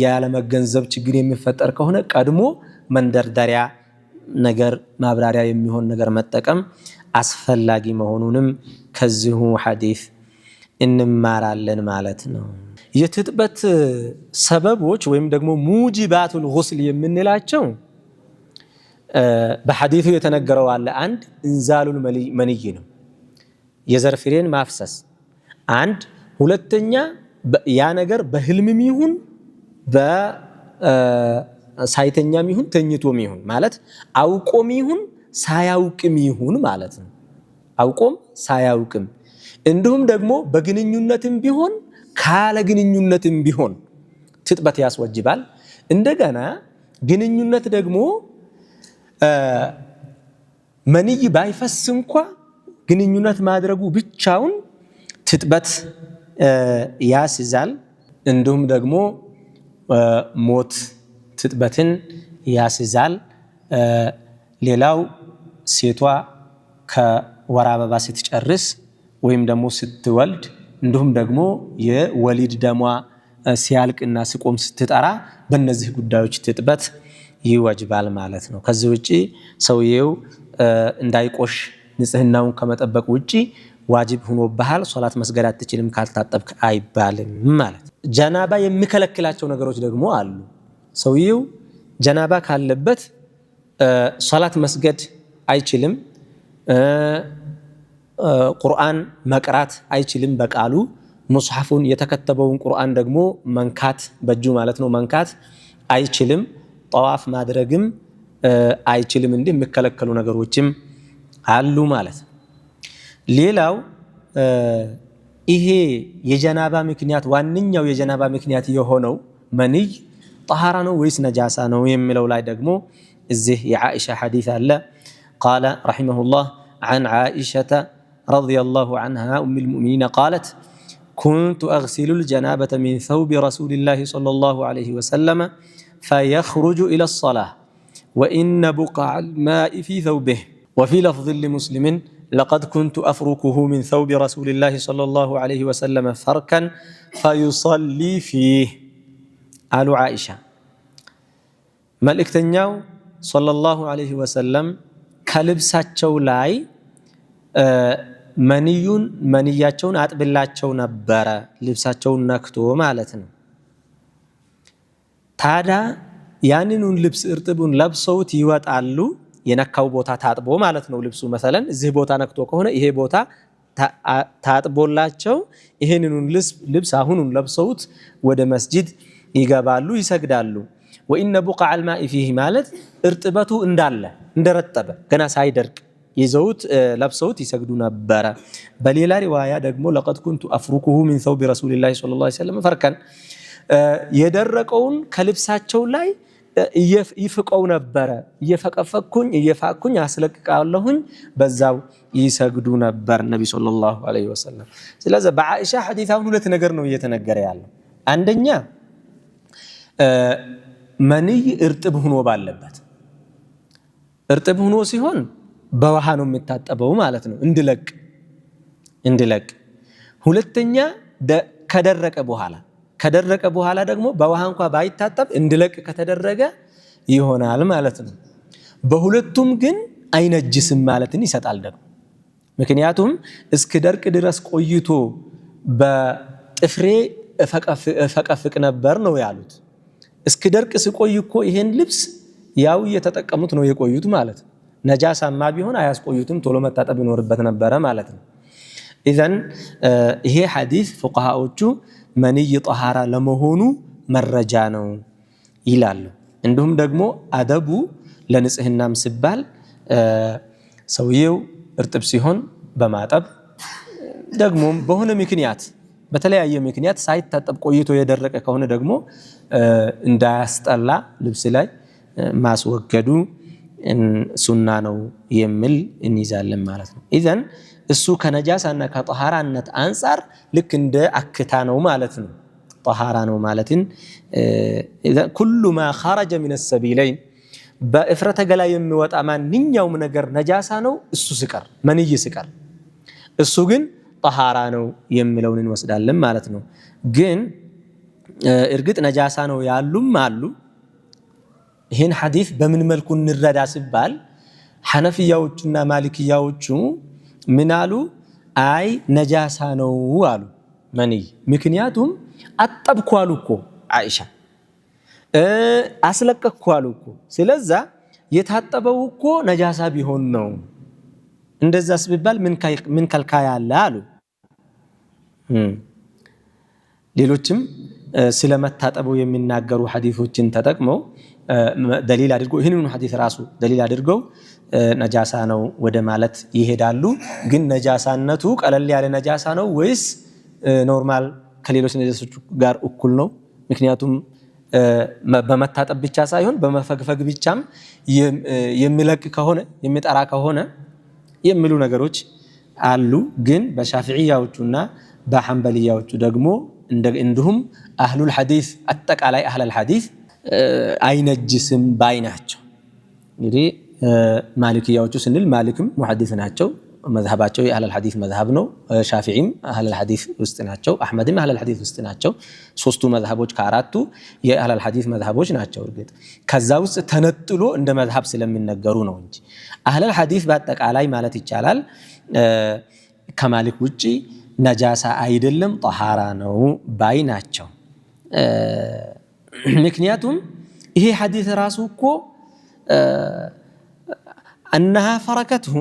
ያለመገንዘብ ችግር የሚፈጠር ከሆነ ቀድሞ መንደርደሪያ ነገር ማብራሪያ የሚሆን ነገር መጠቀም አስፈላጊ መሆኑንም ከዚሁ ሐዲስ እንማራለን ማለት ነው። የትጥበት ሰበቦች ወይም ደግሞ ሙጂባቱል ጉስል የምንላቸው በሐዲሱ የተነገረው አለ። አንድ እንዛሉል መንይ ነው፣ የዘር ፍሬን ማፍሰስ አንድ። ሁለተኛ ያ ነገር በህልምም ይሁን በሳይተኛም ይሁን ተኝቶም ይሁን ማለት አውቆም ይሁን ሳያውቅም ይሁን ማለት ነው። አውቆም ሳያውቅም እንዲሁም ደግሞ በግንኙነትም ቢሆን ካለ ግንኙነትም ቢሆን ትጥበት ያስወጅባል። እንደገና ግንኙነት ደግሞ መንይ ባይፈስ እንኳ ግንኙነት ማድረጉ ብቻውን ትጥበት ያስይዛል። እንዲሁም ደግሞ ሞት ትጥበትን ያስይዛል። ሌላው ሴቷ ከወር አበባ ስትጨርስ ወይም ደግሞ ስትወልድ እንዲሁም ደግሞ የወሊድ ደሟ ሲያልቅና ሲቆም ስትጠራ በእነዚህ ጉዳዮች ትጥበት ይወጅባል ማለት ነው። ከዚህ ውጪ ሰውየው እንዳይቆሽ ንጽህናውን ከመጠበቅ ውጪ ዋጅብ ሆኖብሃል፣ ሶላት መስገድ አትችልም ካልታጠብክ አይባልም ማለት። ጀናባ የሚከለክላቸው ነገሮች ደግሞ አሉ። ሰውየው ጀናባ ካለበት ሶላት መስገድ አይችልም፣ ቁርአን መቅራት አይችልም በቃሉ። ሙስሐፉን የተከተበውን ቁርአን ደግሞ መንካት በእጁ ማለት ነው መንካት አይችልም። ጠዋፍ ማድረግም አይችልም። እንዲህ የሚከለከሉ ነገሮችም አሉ ማለት ነው። ሌላው ይሄ የጀናባ ምክንያት ዋነኛው የጀናባ ምክንያት የሆነው መንይ ጠሃራ ነው ወይስ ነጃሳ ነው የሚለው ላይ ደግሞ እዚህ የዓኢሻ ሐዲስ አለ። ቃለ ረሒመሁላህ ዐን ዓኢሸተ ረዲየላሁ ዐንሃ ኡሚል ሙእሚኒን ቃለት ኩንቱ አግሲሉል ጀናበተ ሚን ሰውቢ ረሱሊላሂ ሰለላሁ ዐለይሂ ወሰለመ ፈየኽሩጁ ኢለ ሰላህ ወኢነ ቡቅዐል ማኢ ፊ ሰውቢህ ወፊ ለፍዝን ሊሙስሊሚን ለቀድ ኩንቱ አፍሩኩሁ ሚን ሰውቢ ረሱሊላሂ ሰለላሁ ዐለይሂ ወሰለመ ፈርከን ፈዩሰሊ ፊህ አሉ ዓኢሻ። መልእክተኛው ሰለላሁ ዐለይሂ ወሰለም ከልብሳቸው ላይ መንያቸውን አጥብላቸው ነበረ፣ ልብሳቸውን ነክቶ ማለት ነው። ታዲያ ያንኑን ልብስ እርጥቡን ለብሰውት ይወጣሉ። የነካው ቦታ ታጥቦ ማለት ነው። ልብሱ መሰለን እዚህ ቦታ ነክቶ ከሆነ ይሄ ቦታ ታጥቦላቸው ይሄንኑን ልብስ አሁኑን ለብሰውት ወደ መስጂድ ይገባሉ፣ ይሰግዳሉ። ወኢነ ቡቅዐ አልማኢ ፊህ ማለት እርጥበቱ እንዳለ እንደረጠበ ገና ሳይደርቅ ይዘውት ለብሰውት ይሰግዱ ነበረ። በሌላ ሪዋያ ደግሞ ለቀድ ኩንቱ አፍሩኩሁ ሚን ሰውቢ ረሱሊላሂ ሰለላሁ ዐለይሂ ወሰለም ፈርከን የደረቀውን ከልብሳቸው ላይ ይፍቀው ነበረ። እየፋቅኩኝ አስለቅቃለሁኝ በዛው ይሰግዱ ነበር ነቢ ሰለላሁ ዐለይሂ ወሰለም። ስለዚህ በዓኢሻ ሐዲስ አሁን ሁለት ነገር ነው እየተነገረ ያለው። አንደኛ መንይ እርጥብ ሆኖ ባለበት እርጥብ ሆኖ ሲሆን በውሃ ነው የሚታጠበው ማለት ነው እንድለቅ። ሁለተኛ ከደረቀ በኋላ ደግሞ በውሃ እንኳ ባይታጠብ እንድለቅ ከተደረገ ይሆናል ማለት ነው። በሁለቱም ግን አይነጅስም ማለትን ይሰጣል ደግሞ። ምክንያቱም እስክደርቅ ድረስ ቆይቶ በጥፍሬ እፈቀፍቅ ነበር ነው ያሉት። እስክደርቅ ሲቆይ እኮ ይሄን ልብስ ያው እየተጠቀሙት ነው የቆዩት ማለት ነው። ነጃሳማ ቢሆን አያስቆዩትም፣ ቶሎ መታጠብ ይኖርበት ነበረ ማለት ነው። ኢዘን ይሄ ሐዲስ ፉቃሃዎቹ መንይ ጠሃራ ለመሆኑ መረጃ ነው ይላሉ። እንዲሁም ደግሞ አደቡ ለንጽህናም ሲባል ሰውየው እርጥብ ሲሆን በማጠብ ደግሞም በሆነ ምክንያት በተለያየ ምክንያት ሳይታጠብ ቆይቶ የደረቀ ከሆነ ደግሞ እንዳያስጠላ ልብስ ላይ ማስወገዱ ሱና ነው የሚል እንይዛለን ማለት ነው። ኢዘን እሱ ከነጃሳና ከጠሃራነት አንፃር ልክ እንደ አክታ ነው ማለት ነው። ጠሃራ ነው ማለትን ኩሉ ማ ኸረጀ ሚነ ሰቢለይን በእፍረተ ገላ የሚወጣ ማንኛውም ነገር ነጃሳ ነው እሱ ሲቀር መንይ ሲቀር፣ እሱ ግን ጠሃራ ነው የሚለውን እንወስዳለን ማለት ነው። ግን እርግጥ ነጃሳ ነው ያሉም አሉ። ይህን ሐዲስ በምን መልኩ እንረዳ ሲባል ሐነፊያዎቹና ማሊክያዎቹ ምን አሉ? አይ ነጃሳ ነው አሉ መንይ። ምክንያቱም አጠብኩ አሉ እኮ ዓኢሻ፣ አስለቀቅኩ አሉ እኮ። ስለዛ የታጠበው እኮ ነጃሳ ቢሆን ነው። እንደዛስ ቢባል ምን ከልካይ አለ አሉ። ሌሎችም ስለመታጠበው የሚናገሩ ሐዲሶችን ተጠቅመው ደሊል አድርገው ይህንኑ ሐዲስ ራሱ ደሊል አድርገው ነጃሳ ነው ወደ ማለት ይሄዳሉ። ግን ነጃሳነቱ ቀለል ያለ ነጃሳ ነው ወይስ ኖርማል ከሌሎች ነጃሶች ጋር እኩል ነው? ምክንያቱም በመታጠብ ብቻ ሳይሆን በመፈግፈግ ብቻም የሚለቅ ከሆነ የሚጠራ ከሆነ የሚሉ ነገሮች አሉ። ግን በሻፊዒያዎቹና በሐንበልያዎቹ ደግሞ እንዲሁም አህሉል ሐዲስ አጠቃላይ አህለል ሐዲስ አይነጅስም ባይ ናቸው። እንግዲህ ማሊክያዎቹ ስንል ማሊክም ሙሐዲስ ናቸው፣ መዝሀባቸው የአህለል ሐዲስ መዝሀብ ነው። ሻፊዒም አህለል ሐዲስ ውስጥ ናቸው፣ አህመድም አህለል ሐዲስ ውስጥ ናቸው። ሶስቱ መዝሀቦች ከአራቱ የአህለል ሐዲስ መዝሀቦች ናቸው። እርግጥ ከዛ ውስጥ ተነጥሎ እንደ መዝሀብ ስለሚነገሩ ነው እንጂ አህለል ሐዲስ በአጠቃላይ ማለት ይቻላል ከማሊክ ውጪ ነጃሳ አይደለም ጠሃራ ነው ባይ ናቸው። ምክንያቱም ይሄ ሐዲስ ራሱ እኮ አነሃ ፈረከትሁ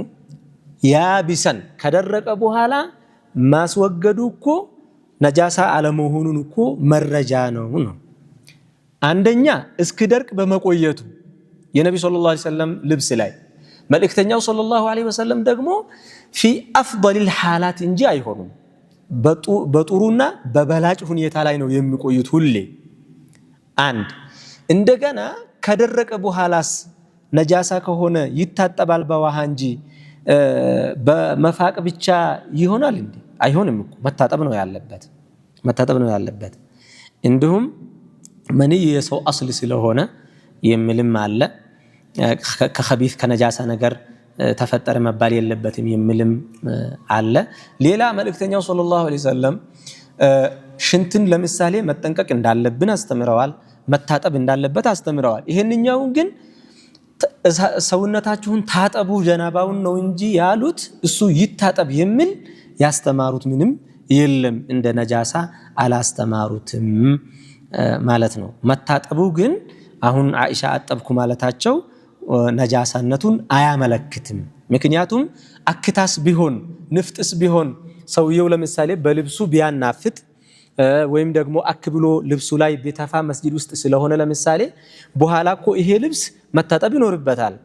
ያቢሰን ከደረቀ በኋላ ማስወገዱ እኮ ነጃሳ አለመሆኑን እኮ መረጃ ነው። አንደኛ እስክደርቅ በመቆየቱ የነቢ ሰለላሁ ዐለይሂ ወሰለም ልብስ ላይ መልእክተኛው ሰለላሁ ዐለይሂ ወሰለም ደግሞ ፊ አፍደሊል ሐላት እንጂ አይሆኑም በጥሩና በበላጭ ሁኔታ ላይ ነው የሚቆዩት ሁሌ። አንድ እንደገና ከደረቀ በኋላስ ነጃሳ ከሆነ ይታጠባል በውሃ እንጂ በመፋቅ ብቻ ይሆናል እንዴ? አይሆንም እኮ መታጠብ ነው ያለበት። እንዲሁም መንይ የሰው አስል ስለሆነ የሚልም አለ። ከኸቢስ ከነጃሳ ነገር ተፈጠረ መባል የለበትም የሚልም አለ። ሌላ መልእክተኛው ሰለላሁ ዐለይሂ ወሰለም ሽንትን ለምሳሌ መጠንቀቅ እንዳለብን አስተምረዋል፣ መታጠብ እንዳለበት አስተምረዋል። ይሄንኛውን ግን ሰውነታችሁን ታጠቡ ጀናባውን ነው እንጂ ያሉት እሱ ይታጠብ የሚል ያስተማሩት ምንም የለም፣ እንደ ነጃሳ አላስተማሩትም ማለት ነው። መታጠቡ ግን አሁን ዓኢሻ አጠብኩ ማለታቸው ነጃሳነቱን አያመለክትም። ምክንያቱም አክታስ ቢሆን ንፍጥስ ቢሆን ሰውየው ለምሳሌ በልብሱ ቢያናፍጥ ወይም ደግሞ አክብሎ ልብሱ ላይ ቢተፋ መስጂድ ውስጥ ስለሆነ ለምሳሌ በኋላ እኮ ይሄ ልብስ መታጠብ ይኖርበታል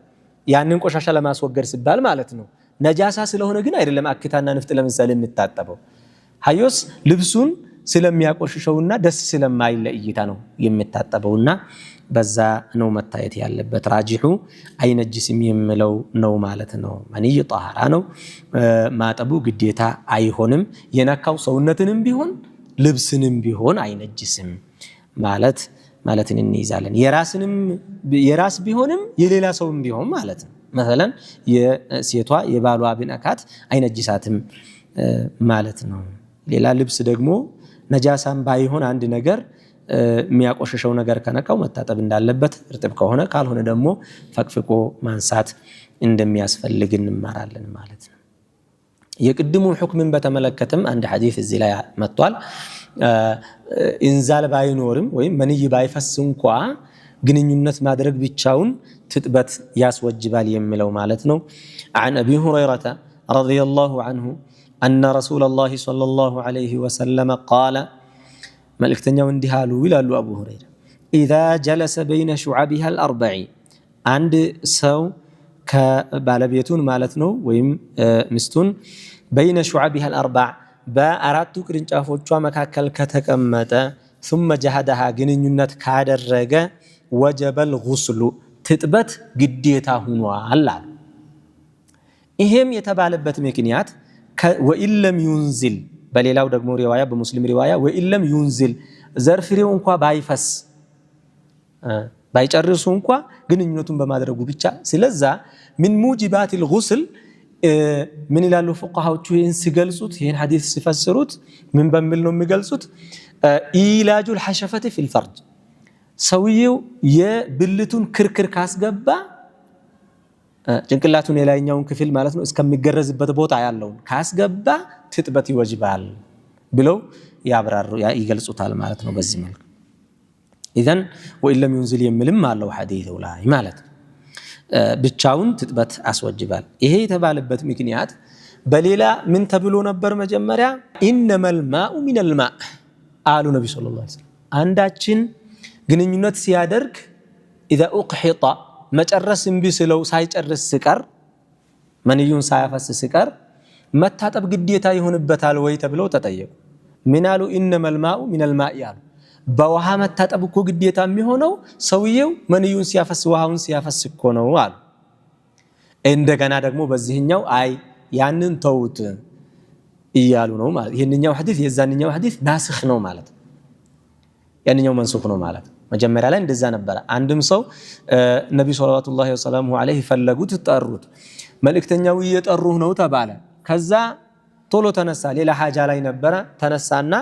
ያንን ቆሻሻ ለማስወገድ ሲባል ማለት ነው። ነጃሳ ስለሆነ ግን አይደለም አክታና ንፍጥ ለምሳሌ የምታጠበው ሀዮስ ልብሱን ስለሚያቆሽሸውና ደስ ስለማይል ለእይታ ነው የምታጠበውና በዛ ነው መታየት ያለበት። ራጂሑ አይነጅስም የሚለው ነው ማለት ነው። መንይ ጣሃራ ነው ማጠቡ ግዴታ አይሆንም። የነካው ሰውነትንም ቢሆን ልብስንም ቢሆን አይነጅስም ማለትን እንይዛለን። የራስ ቢሆንም የሌላ ሰውም ቢሆን ማለት ነው። مثلا የሴቷ የባሏ ቢነካት አይነጅሳትም ማለት ነው። ሌላ ልብስ ደግሞ ነጃሳም ባይሆን አንድ ነገር የሚያቆሽሸው ነገር ከነካው መታጠብ እንዳለበት እርጥብ ከሆነ ካልሆነ ደግሞ ፈቅፍቆ ማንሳት እንደሚያስፈልግ እንማራለን ማለት ነው። የቅድሙ ሁክምን በተመለከተም አንድ ሐዲስ እዚህ ላይ መጥቷል። ኢንዛል ባይኖርም ወይም መንይ ባይፈስ እንኳ ግንኙነት ማድረግ ብቻውን ትጥበት ያስወጅባል የሚለው ማለት ነው። عن أبي هريرة رضي الله عنه أن رسول الله صلى الله عليه وسلم قال ملكتنيا وندهالو يلالو أبو هريرة إذا جلس بين شعبها الأربع عند سو كبالبيتون مالتنو ويم مستون بين شعبها الأربع بأرادتو كرنجافوچوا مكاكل كتكمت ثم جهدها جنينينت كادرجه وجب الغسل تطبت ግዴታ ሆኗል። ይሄም የተባለበት ምክንያት ወኢን ለም ዩንዝል በሌላው ደግሞ ሪዋያ በሙስሊም ሪዋያ ወኢን ለም ዩንዝል ዘርፍሬው እንኳን ባይፈስ ባይጨርሱ እንኳን ግንኙነቱን በማድረጉ ብቻ ስለዛ من موجبات الغسل ምን ይላሉ ፉቃሃዎቹ ይህን ሲገልጹት ይህን ሐዲስ ሲፈስሩት ምን በሚል ነው የሚገልጹት? ኢላጁል ሐሸፈቲ ፊል ፈርጅ ሰውየው የብልቱን ክርክር ካስገባ ጭንቅላቱን የላይኛውን ክፍል ማለት ነው እስከሚገረዝበት ቦታ ያለውን ካስገባ ትጥበት ይወጅባል ብለው ያብራሩ ይገልጹታል ማለት ነው። በዚህ መልኩ ኢዘን ወኢን ለም ዩንዝል የሚልም አለው ሐዲሱ ላይ ማለት ብቻውን ትጥበት አስወጅባል። ይሄ የተባለበት ምክንያት በሌላ ምን ተብሎ ነበር? መጀመሪያ ኢነመል ማኡ ሚነል ማእ አሉ ነብዩ ሰለላሁ ዐለይሂ ወሰለም አንዳችን ግንኙነት ሲያደርግ اذا اقحط መጨረስ እምቢ ስለው ሳይጨርስ ሲቀር መንዩን ሳያፈስ ሲቀር መታጠብ ግዴታ ይሆንበታል ወይ ተብለው ተጠየቁ። ምን አሉ? ኢነመል ማኡ ሚነል ማእ ያሉ በውሃ መታጠብ እኮ ግዴታ የሚሆነው ሰውየው መንዩን ሲያፈስ ውሃውን ሲያፈስ እኮ ነው አሉ። እንደገና ደግሞ በዚህኛው አይ ያንን ተውት እያሉ ነው ማለት ይሄንኛው ሐዲስ የዛንኛው ሐዲስ ናስኽ ነው ማለት ያንኛው መንሱኽ ነው ማለት። መጀመሪያ ላይ እንደዛ ነበር። አንድም ሰው ነብዩ ሰለላሁ ዐለይሂ ወሰለም ፈለጉት ጠሩት። መልእክተኛው እየጠሩህ ነው ተባለ። ከዛ ቶሎ ተነሳ። ሌላ ሐጃ ላይ ነበር። ተነሳና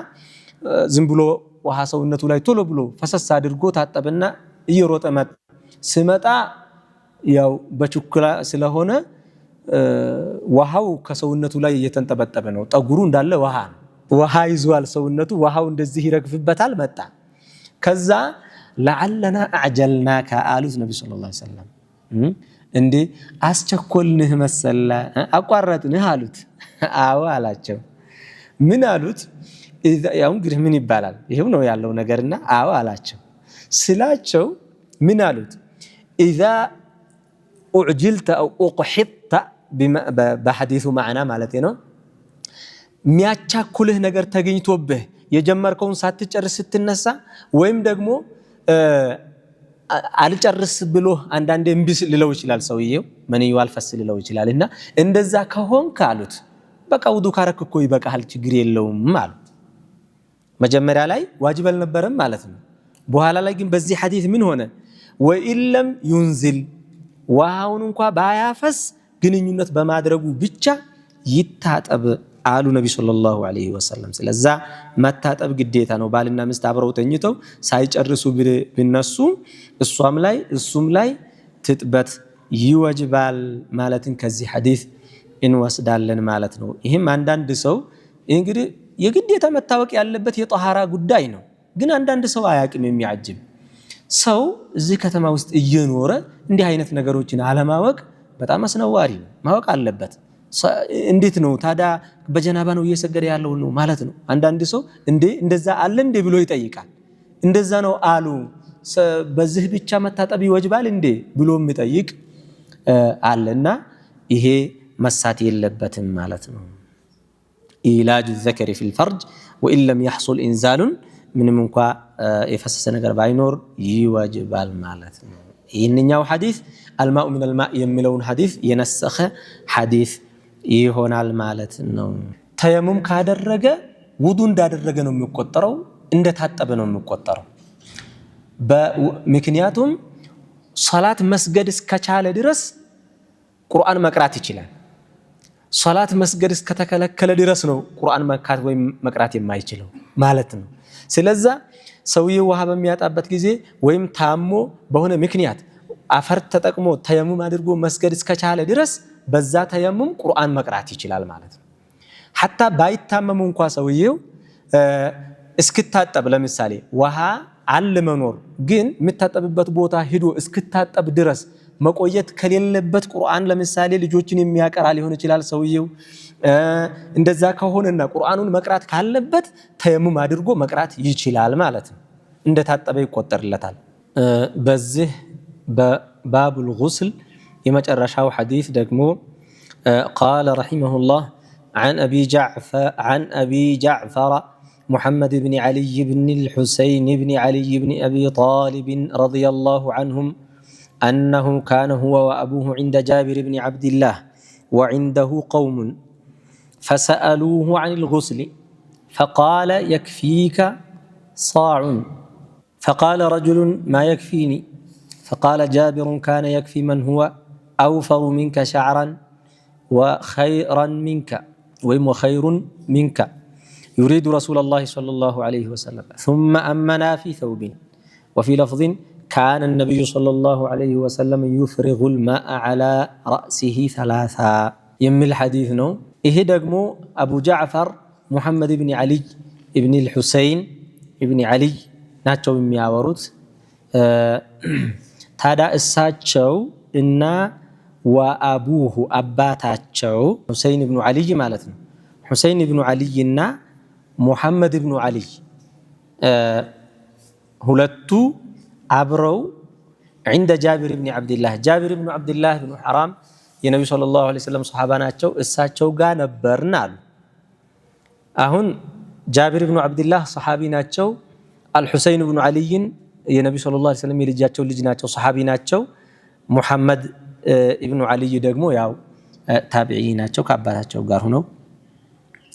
ዝም ብሎ ውሃ ሰውነቱ ላይ ቶሎ ብሎ ፈሰስ አድርጎ ታጠበና እየሮጠ መጣ። ሲመጣ ያው በችኩላ ስለሆነ ውሃው ከሰውነቱ ላይ እየተንጠበጠበ ነው። ጠጉሩ እንዳለ ውሃ ይዟል ሰውነቱ። ውሃው እንደዚህ ይረግፍበታል። መጣ። ከዛ ለዓለና አዕጀልናከ አሉት ነብዩ ሰለላሁ ዐለይሂ ወሰለም። እንዴ አስቸኮልንህ መሰለ አቋረጥንህ አሉት። አዎ አላቸው። ምን አሉት? ያው እንግዲህ ምን ይባላል ይሄው ነው ያለው ነገርና አዎ አላቸው። ስላቸው ምን አሉት? اذا اعجلت او اقحطت በሐዲሱ ማዕና ማለት ነው ሚያቻኩልህ ነገር ተገኝቶብህ የጀመርከውን ሳትጨርስ ስትነሳ ወይም ደግሞ አልጨርስ ብሎ አንዳንዴ እምቢስ ሊለው ይችላል ሰውየው መንዩ አልፈስ ሊለው ይችላልና እንደዛ ከሆንክ አሉት በቃ ውዱ ካረክ እኮ ይበቃል ችግር የለውም አሉ። መጀመሪያ ላይ ዋጅብ አልነበረም ማለት ነው። በኋላ ላይ ግን በዚህ ሐዲስ ምን ሆነ? ወኢን ለም ዩንዝል ውሃውን እንኳን ባያፈስ ግንኙነት በማድረጉ ብቻ ይታጠብ አሉ ነብዩ ሰለላሁ ዐለይሂ ወሰለም። ስለዛ መታጠብ ግዴታ ነው። ባልና ሚስት አብረው ተኝተው ሳይጨርሱ ቢነሱ እሷም ላይ እሱም ላይ ትጥበት ይወጅባል ማለትን ከዚህ ሐዲስ እንወስዳለን ማለት ነው። ይሄም አንዳንድ ሰው እንግዲህ የግዴታ መታወቅ ያለበት የጧሃራ ጉዳይ ነው። ግን አንዳንድ ሰው አያውቅም። የሚያጅብ ሰው እዚህ ከተማ ውስጥ እየኖረ እንዲህ አይነት ነገሮችን አለማወቅ በጣም አስነዋሪ ነው። ማወቅ አለበት። እንዴት ነው ታዲያ በጀናባ ነው እየሰገደ ያለው ነው ማለት ነው። አንዳንድ ሰው እንደዛ አለ እንዴ ብሎ ይጠይቃል። እንደዛ ነው አሉ በዚህ ብቻ መታጠብ ይወጅባል እንዴ ብሎ የሚጠይቅ አለና ይሄ መሳት የለበትም ማለት ነው። ኢላጅ ዘከሪ ፊል ፈርጅ ወኢን ለም يحصل ኢንዛል ምንም እንኳ የፈሰሰ ነገር ባይኖር ይወጅባል ማለት ነው። ይህንኛው ሐዲስ አልማኡ ሚነል ማእ የሚለውን ሐዲስ የነሰኸ ሐዲስ ይሆናል ማለት ነው። ተየሙም ካደረገ ውዱ እንዳደረገ ነው የሚቆጠረው፣ እንደታጠበ ነው የሚቆጠረው። ምክንያቱም ሶላት መስገድ እስከቻለ ድረስ ቁርአን መቅራት ይችላል። ሶላት መስገድ እስከተከለከለ ድረስ ነው ቁርአን መካት ወይም መቅራት የማይችለው ማለት ነው። ስለዛ ሰውየው ውሃ በሚያጣበት ጊዜ ወይም ታሞ በሆነ ምክንያት አፈር ተጠቅሞ ተየሙም አድርጎ መስገድ እስከቻለ ድረስ በዛ ተየሙም ቁርአን መቅራት ይችላል ማለት ነው። ሐታ ባይታመሙ እንኳ ሰውየው እስክታጠብ ለምሳሌ ውሃ አለ መኖር ግን የሚታጠብበት ቦታ ሂዶ እስክታጠብ ድረስ መቆየት ከሌለበት ቁርአን ለምሳሌ ልጆችን የሚያቀራ ሊሆን ይችላል ሰውየው። እንደዛ ከሆነና ቁርአኑን መቅራት ካለበት ተየሙም አድርጎ መቅራት ይችላል ማለት ነው። እንደታጠበ ይቆጠርለታል። በዚህ በባቡል ጉስል የመጨረሻው ሐዲስ ደግሞ ቃለ ረሒመሁላህ عن أبي جعفر محمد بن علي بن الحسين بن علي بن أبي طالب رضي الله عنهم أنه كان هو وأبوه عند جابر بن عبد الله وعنده قوم فسألوه عن الغسل فقال يكفيك صاع فقال رجل ما يكفيني فقال جابر كان يكفي من هو أوفر منك شعرا وخيرا منك وخير منك يريد رسول الله صلى الله عليه وسلم ثم أمنا في ثوب وفي لفظ كان النبي صلى الله عليه وسلم يفرغ الماء على رأسه ثلاثا يمل حديثنا إيه دقمو أبو جعفر محمد بن علي بن الحسين بن علي ناتشو بمياوروت ታዳ እሳቸው እና ወአቡሁ አባታቸው ሁሰይን ኢብኑ አልይ ማለት ነው። ሁሰይን ኢብኑ አልይ እና ሙሐመድ ኢብኑ አልይ ሁለቱ አብረው عند جابر بن عبد الله جابر بن عبد الله بن حرام የነብዩ ሰለላሁ ዐለይሂ ወሰለም ሱሐባ ናቸው። እሳቸው ጋር ነበርን አሉ። አሁን ጃቢር ኢብኑ አብዱላህ ሱሐቢ ናቸው። አልሁሰይን ኢብኑ አልይን የነብዩ ሰለላሁ ዐለይሂ ወሰለም የልጃቸው ልጅ ናቸው፣ ሱሐቢ ናቸው። ሙሐመድ ኢብኑ አልይ ደግሞ ያው ታቢዒ ናቸው። ከአባታቸው ጋር ሆነው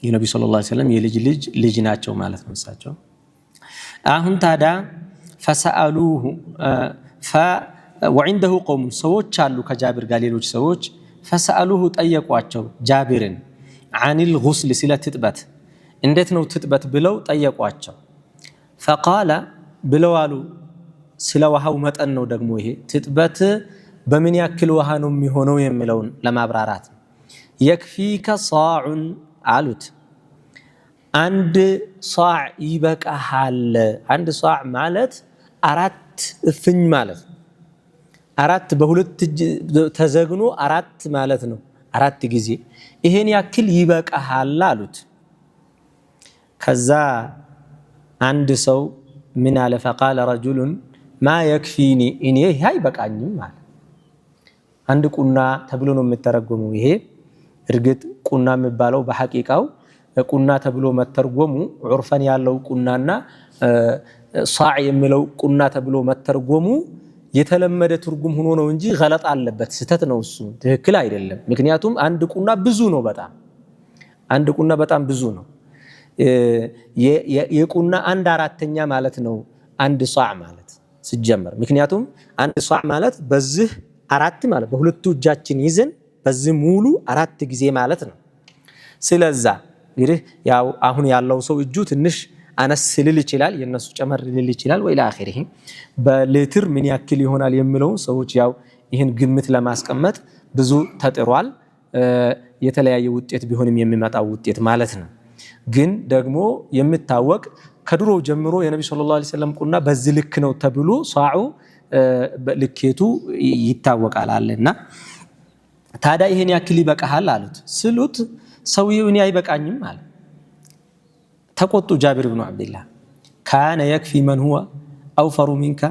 የነብዩ ሰለላሁ ዐለይሂ ወሰለም የልጅ ልጅ ናቸው ማለት ነው እሳቸው። አሁን ታዲያ ፈሰአሉሁ ወعنده قوم ሰዎች አሉ ከጃቢር ጋር ሌሎች ሰዎች ፈሰአሉሁ ጠየቋቸው ጃቢርን عن الغسل ስለ ትጥበት እንዴት ነው ትጥበት ብለው ጠየቋቸው። فقال ብለው አሉ ስለ ውሃው መጠን ነው ደግሞ ይሄ ትጥበት በምን ያክል ውሃ ነው የሚሆነው የሚለውን ለማብራራት يكفيك صاع አሉት። አንድ صاع ይበቃሃል። አንድ صاع ማለት 4 እፍኝ ማለት አራት በሁለት ተዘግኖ 4 ማለት ነው። 4 ጊዜ ይሄን ያክል ይበቃሃል አሉት። ከዛ አንድ ሰው ምን አለ فقال رجل ما يكفيني እኔ ይሄ አይበቃኝም ማለት አንድ ቁና ተብሎ ነው የሚተረጎመው። ይሄ እርግጥ ቁና የሚባለው በሐቂቃው ቁና ተብሎ መተርጎሙ ዑርፈን ያለው ቁናና صاع የሚለው ቁና ተብሎ መተርጎሙ የተለመደ ትርጉም ሆኖ ነው እንጂ ገለጥ አለበት፣ ስተት ነው እሱ፣ ትክክል አይደለም። ምክንያቱም አንድ ቁና ብዙ ነው፣ አንድ ቁና በጣም ብዙ ነው። የቁና 1/4 ማለት ነው አንድ صاع ማለት ሲጀመር። ምክንያቱም አንድ صاع ማለት በዚህ 4 ማለት በሁለቱ እጃችን ይዘን በዚህ ሙሉ 4 ጊዜ ማለት ነው። ስለዛ እንግዲህ ያው አሁን ያለው ሰው እጁ ትንሽ አነስ ሊል ይችላል፣ የነሱ ጨመር ሊል ይችላል ወይ ለአኺሪህ በሌትር ምን ያክል ይሆናል የሚለው ሰዎች ያው ይሄን ግምት ለማስቀመጥ ብዙ ተጥሯል። የተለያየ ውጤት ቢሆንም የሚመጣው ውጤት ማለት ነው። ግን ደግሞ የሚታወቅ ከድሮ ጀምሮ የነብዩ ሰለላሁ ዐለይሂ ወሰለም ቁና በዚህ ልክ ነው ተብሎ ሷዑ ልኬቱ ይታወቃል አለና ታዲያ ይሄን ያክል ይበቃሃል አሉት። ስሉት ሰውየው እኔ አይበቃኝም አለ። ተቆጡ ጃቢር ብኑ አብድላህ ካነ የክፊ መን ሁወ አውፈሩ ሚንከ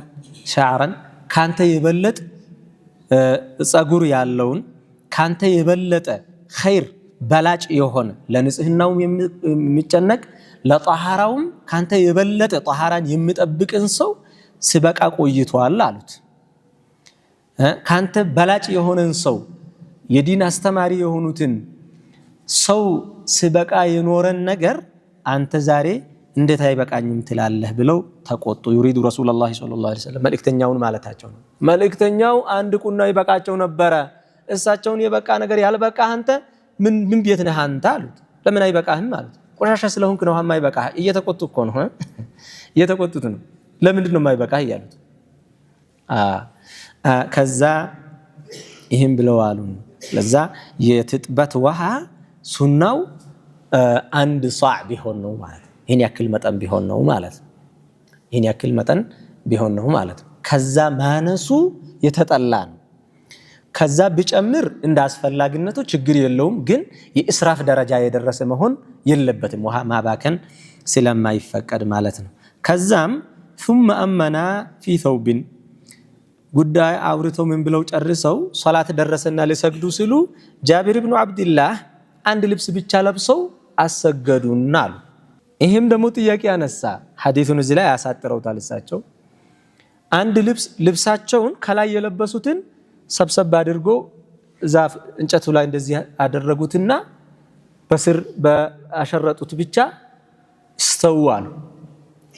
ሸዕረን ካንተ የበለጠ ጸጉር ያለውን ካንተ የበለጠ ኸይር በላጭ የሆነ ለንጽህናውም የሚጨነቅ ለጣሃራውም ካንተ የበለጠ ጣሃራን የሚጠብቅን ሰው ስበቃ ቆይቷል አሉት። ካንተ በላጭ የሆነን ሰው የዲን አስተማሪ የሆኑትን ሰው ስበቃ የኖረን ነገር አንተ ዛሬ እንዴት አይበቃኝም ትላለህ ብለው ተቆጡ። ዩሪዱ ረሱላላህ ሰለላሁ ዐለይሂ ወሰለም መልእክተኛውን ማለታቸው ነው። መልእክተኛው አንድ ቁና ይበቃቸው ነበረ። እሳቸውን የበቃ ነገር ያልበቃ አንተ ምን ቤት ነህ አንተ አሉት። ለምን አይበቃህም አሉት። ቆሻሻ ስለሆንክ ነው የማይበቃህ። እየተቆጡ እኮ ነው እየተቆጡት ነው። ለምንድን ነው የማይበቃህ እያሉት ከዛ ይህም ብለው አሉ። ለዛ የትጥበት ውሃ ሱናው አንድ ሷዕ ቢሆን ነው ማለት ነው። ይህን ያክል መጠን ቢሆን ነው ማለት ነው። ይህን ያክል መጠን ቢሆን ነው ማለት ነው። ከዛ ማነሱ የተጠላ ነው። ከዛ ቢጨምር እንደ አስፈላጊነቱ ችግር የለውም፣ ግን የእስራፍ ደረጃ የደረሰ መሆን የለበትም ውሃ ማባከን ስለማይፈቀድ ማለት ነው። ከዛም ثم أمنا في ثوب ጉዳይ አውርተው ምን ብለው ጨርሰው ሶላት ደረሰና ሊሰግዱ ሲሉ ጃቢር ብኑ አብድላህ አንድ ልብስ ብቻ ለብሰው አሰገዱና አሉ። ይሄም ደግሞ ጥያቄ ያነሳ ሐዲሱን እዚህ ላይ ያሳጥረውታል። እሳቸው አንድ ልብሳቸውን ከላይ የለበሱትን ሰብሰብ አድርጎ ዛፍ እንጨቱ ላይ እንደዚህ አደረጉትና በስር በአሸረጡት ብቻ استووا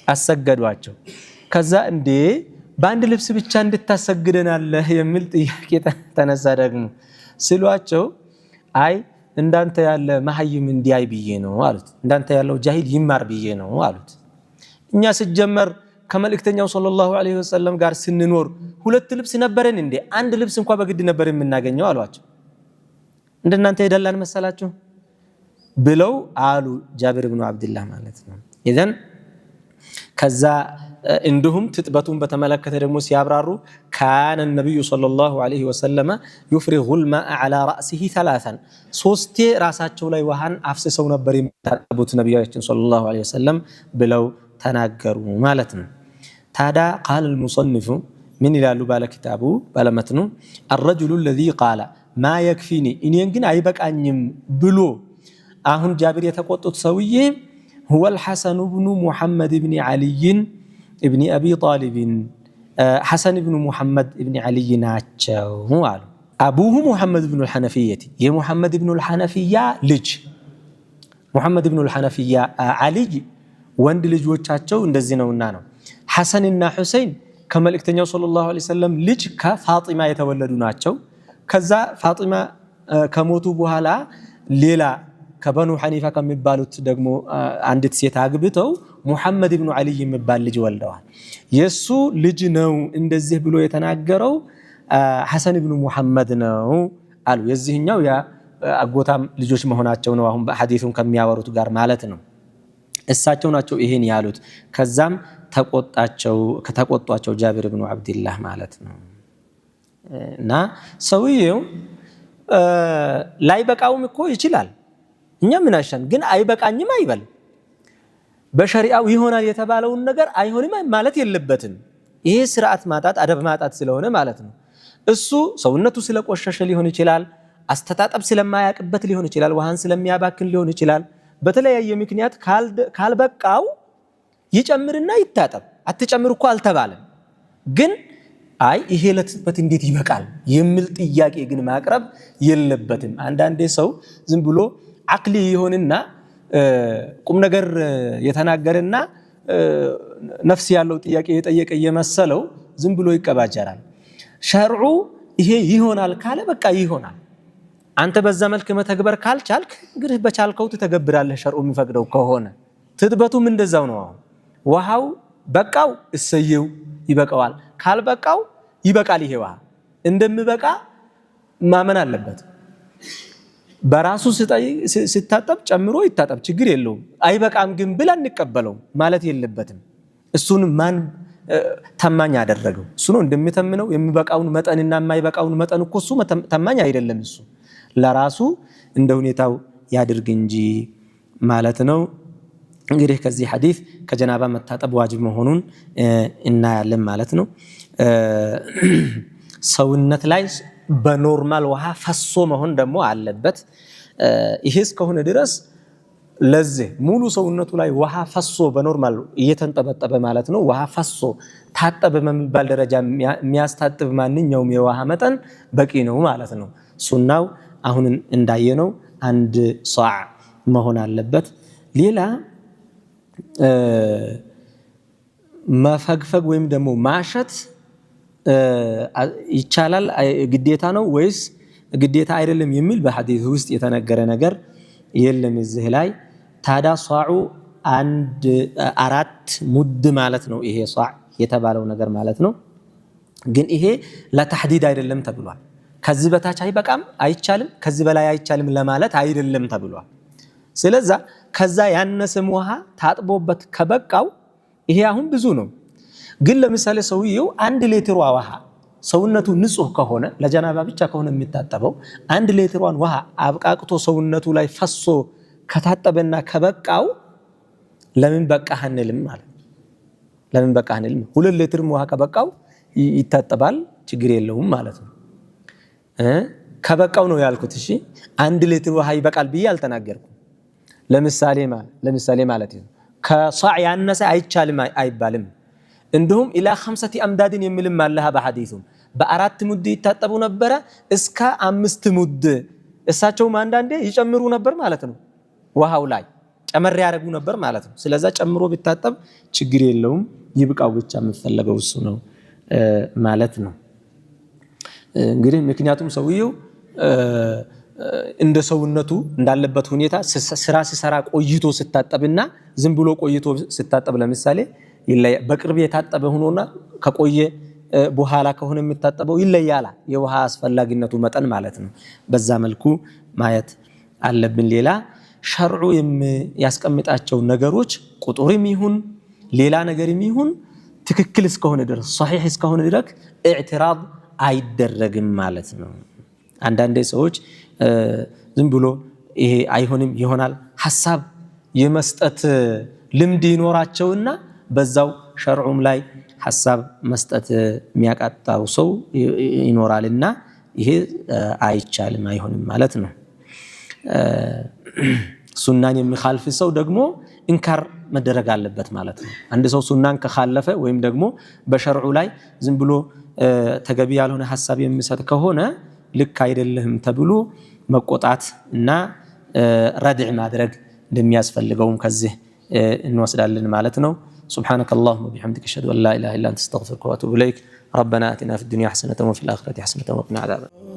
አሰገዷቸው። ከዛ እንዴ በአንድ ልብስ ብቻ እንድታሰግደናለህ የሚል ጥያቄ ተነሳ ደግሞ ሲሏቸው አይ እንዳንተ ያለ መሐይም እንዲያይ ብዬ ነው አሉት። እንዳንተ ያለው ጃሂል ይማር ብዬ ነው አሉት። እኛ ሲጀመር ከመልእክተኛው ሰለላሁ ዐለይሂ ወሰለም ጋር ስንኖር ሁለት ልብስ ነበረን እንዴ? አንድ ልብስ እንኳን በግድ ነበር የምናገኘው አሏቸው። እንደናንተ ይደላን መሰላችሁ ብለው አሉ ጃቢር ብኑ አብድላህ ማለት ነው። ኢዘን ከዛ እንዲሁም ትጥበቱን በተመለከተ ደግሞ ሲያብራሩ ካነ ነብዩ ሰለላሁ ዐለይሂ ወሰለም ይፍሪጉል ማአ ዐላ ረእሲሂ ሰላሰን ሶስቴ ራሳቸው ላይ ውሃን አፍስሰው ነበር የሚታጠቡት ነብያችን ሰለላሁ ዐለይሂ ወሰለም ብለው ተናገሩ ማለት ነው። ታዳ ቃል المصنف ምን ይላሉ ባለ ኪታቡ ባለ መትኑ الرجل الذي قال ما يكفيني እኔን ግን አይበቃኝም ብሎ አሁን ጃቢር የተቆጡት ሰውዬ هو الحسن بن محمد بن علي ابن أبي طالب حسن بن محمد بن علي ናቸው አሉ። أبوه محمد بن الحنفية የሙሐመድ بن الحنفية ልጅ ሙሐመድ بن الحنفية علي ወንድ ልጆቻቸው እንደዚህ ነውና ነው። ሐሰንና ሁሰይን ከመልእክተኛው ሰለላሁ ዐለይሂ ወሰለም ልጅ ከፋጢማ የተወለዱ ናቸው። ከዛ ፋጢማ ከሞቱ በኋላ ሌላ ከበኑ ሐኒፋ ከሚባሉት ደግሞ አንዲት ሴት አግብተው ሙሐመድ ኢብኑ አሊ የሚባል ልጅ ወልደዋል። የሱ ልጅ ነው እንደዚህ ብሎ የተናገረው ሐሰን ኢብኑ ሙሐመድ ነው አሉ። የዚህኛው ያ አጎታም ልጆች መሆናቸው ነው አሁን በሐዲሱን ከሚያወሩት ጋር ማለት ነው። እሳቸው ናቸው ይሄን ያሉት። ከዛም ከተቆጧቸው ጃቢር ብኑ አብድላህ ማለት ነው። እና ሰውየው ላይበቃውም እኮ ይችላል። እኛ ምን አሻን ግን አይበቃኝም አይበል። በሸሪዓው ይሆናል የተባለውን ነገር አይሆንም ማለት የለበትም። ይሄ ስርዓት ማጣት አደብ ማጣት ስለሆነ ማለት ነው። እሱ ሰውነቱ ስለቆሸሸ ሊሆን ይችላል፣ አስተጣጠብ ስለማያቅበት ሊሆን ይችላል፣ ውሃን ስለሚያባክን ሊሆን ይችላል። በተለያየ ምክንያት ካልበቃው ይጨምርና ይታጠብ። አትጨምር እኮ አልተባለም። ግን አይ ይሄ ለትጥበት እንዴት ይበቃል የሚል ጥያቄ ግን ማቅረብ የለበትም። አንዳንዴ ሰው ዝም ብሎ አቅሊ ይሆንና ቁም ነገር የተናገረና ነፍስ ያለው ጥያቄ የጠየቀ የመሰለው ዝም ብሎ ይቀባጀራል። ሸርዑ ይሄ ይሆናል ካለ በቃ ይሆናል። አንተ በዛ መልክ መተግበር ካልቻልክ እንግዲህ በቻልከው ትተገብራለህ። ሸርዑ የሚፈቅደው ከሆነ ትጥበቱም እንደዛው ነው። አሁን ውሃው በቃው እሰየው ይበቃዋል፣ ካልበቃው ይበቃል። ይሄ ውሃ እንደምበቃ ማመን አለበት። በራሱ ሲታጠብ ጨምሮ ይታጠብ ችግር የለውም። አይበቃም ግን ብላ እንቀበለው ማለት የለበትም። እሱን ማን ተማኝ አደረገው? እሱ ነው እንደሚተምነው የሚበቃውን መጠንና የማይበቃውን መጠን እኮ እሱ ተማኝ አይደለም። እሱ ለራሱ እንደ ሁኔታው ያድርግ እንጂ ማለት ነው። እንግዲህ ከዚህ ሐዲስ ከጀናባ መታጠብ ዋጅብ መሆኑን እናያለን ማለት ነው። ሰውነት ላይ በኖርማል ውሃ ፈሶ መሆን ደግሞ አለበት። ይሄ እስከሆነ ድረስ ለዚህ ሙሉ ሰውነቱ ላይ ውሃ ፈሶ በኖርማል እየተንጠበጠበ ማለት ነው። ውሃ ፈሶ ታጠበ በሚባል ደረጃ የሚያስታጥብ ማንኛውም የውሃ መጠን በቂ ነው ማለት ነው። ሱናው አሁን እንዳየነው 1 ሷዕ መሆን አለበት። ሌላ መፈግፈግ ወይም ደግሞ ማሸት ይቻላል ግዴታ ነው ወይስ ግዴታ አይደለም የሚል በሐዲስ ውስጥ የተነገረ ነገር የለም እዚህ ላይ። ታዳ ሷዑ 4 ሙድ ማለት ነው። ይሄ ሷዕ የተባለው ነገር ማለት ነው። ግን ይሄ ለተሕዲድ አይደለም ተብሏል። ከዚህ በታች አይበቃም አይቻልም፣ ከዚህ በላይ አይቻልም ለማለት አይደለም ተብሏል። ስለዛ ከዛ ያነሰም ውሃ ታጥቦበት ከበቃው ይሄ አሁን ብዙ ነው። ግን ለምሳሌ ሰውየው 1 ሊትር ውሃ ሰውነቱ ንጹህ ከሆነ ለጀናባ ብቻ ከሆነ የሚታጠበው 1 ሊትሯን ውሃ አብቃቅቶ ሰውነቱ ላይ ፈሶ ከታጠበና ከበቃው ለምን በቃህ አንልም ማለት ነው። ለምን በቃህ አንልም። 2 ሊትር ውሃ ከበቃው ይታጠባል፣ ችግር የለውም ማለት ነው። ከበቃው ነው ያልኩት። እሺ 1 ሊትር ውሃ ይበቃል ብዬ አልተናገርኩም። ለምሳሌ ማለት ነው ከሷዕ ያነሰ አይቻልም አይባልም። እንዲሁም ኢላ 5 አምዳድን የሚልም አለህ በሐዲሱም በ4 ሙድ ይታጠቡ ነበረ እስከ 5 ሙድ እሳቸውም አንዳንዴ ይጨምሩ ነበር ማለት ነው። ውሃው ላይ ጨመር ያደርጉ ነበር ማለት ነው። ስለዛ ጨምሮ ቢታጠብ ችግር የለውም። ይብቃው ብቻ የምፈልገው እሱ ነው ማለት ነው። እንግዲህ ምክንያቱም ሰውየው እንደ ሰውነቱ እንዳለበት ሁኔታ ስራ ሲሰራ ቆይቶ ሲታጠብና ዝም ብሎ ቆይቶ ሲታጠብ ለምሳሌ ይለያል። በቅርብ የታጠበ ሆኖና ከቆየ በኋላ ከሆነ የሚታጠበው ይለያል። የውሃ አስፈላጊነቱ መጠን ማለት ነው። በዛ መልኩ ማየት አለብን። ሌላ ሸርዑ ያስቀምጣቸው ነገሮች ቁጥርም ይሁን ሌላ ነገርም ይሁን ትክክል እስከሆነ ድረስ ሷሂህ እስከሆነ ድረስ ኢዕትራድ አይደረግም ማለት ነው። አንዳንድ ሰዎች ዝም ብሎ ይሄ አይሆንም ይሆናል ሐሳብ የመስጠት ልምድ ይኖራቸውና በዛው ሸርዑም ላይ ሐሳብ መስጠት የሚያቃጣው ሰው ይኖራልና ይሄ አይቻልም አይሆንም ማለት ነው። ሱናን የሚኻልፍ ሰው ደግሞ እንካር መደረግ አለበት ማለት ነው። አንድ ሰው ሱናን ከኻለፈ ወይም ደግሞ በሸርዑ ላይ ዝም ብሎ ተገቢ ያልሆነ ሐሳብ የሚሰጥ ከሆነ ልክ አይደለህም ተብሎ መቆጣት እና ረድዕ ማድረግ እንደሚያስፈልገውም ከዚህ እንወስዳለን ማለት ነው። سبحانك اللهم وبحمدك اشهد ان لا اله الا انت استغفرك واتوب اليك. ربنا اتنا في الدنيا حسنه وفي الاخره حسنه وقنا عذاب النار.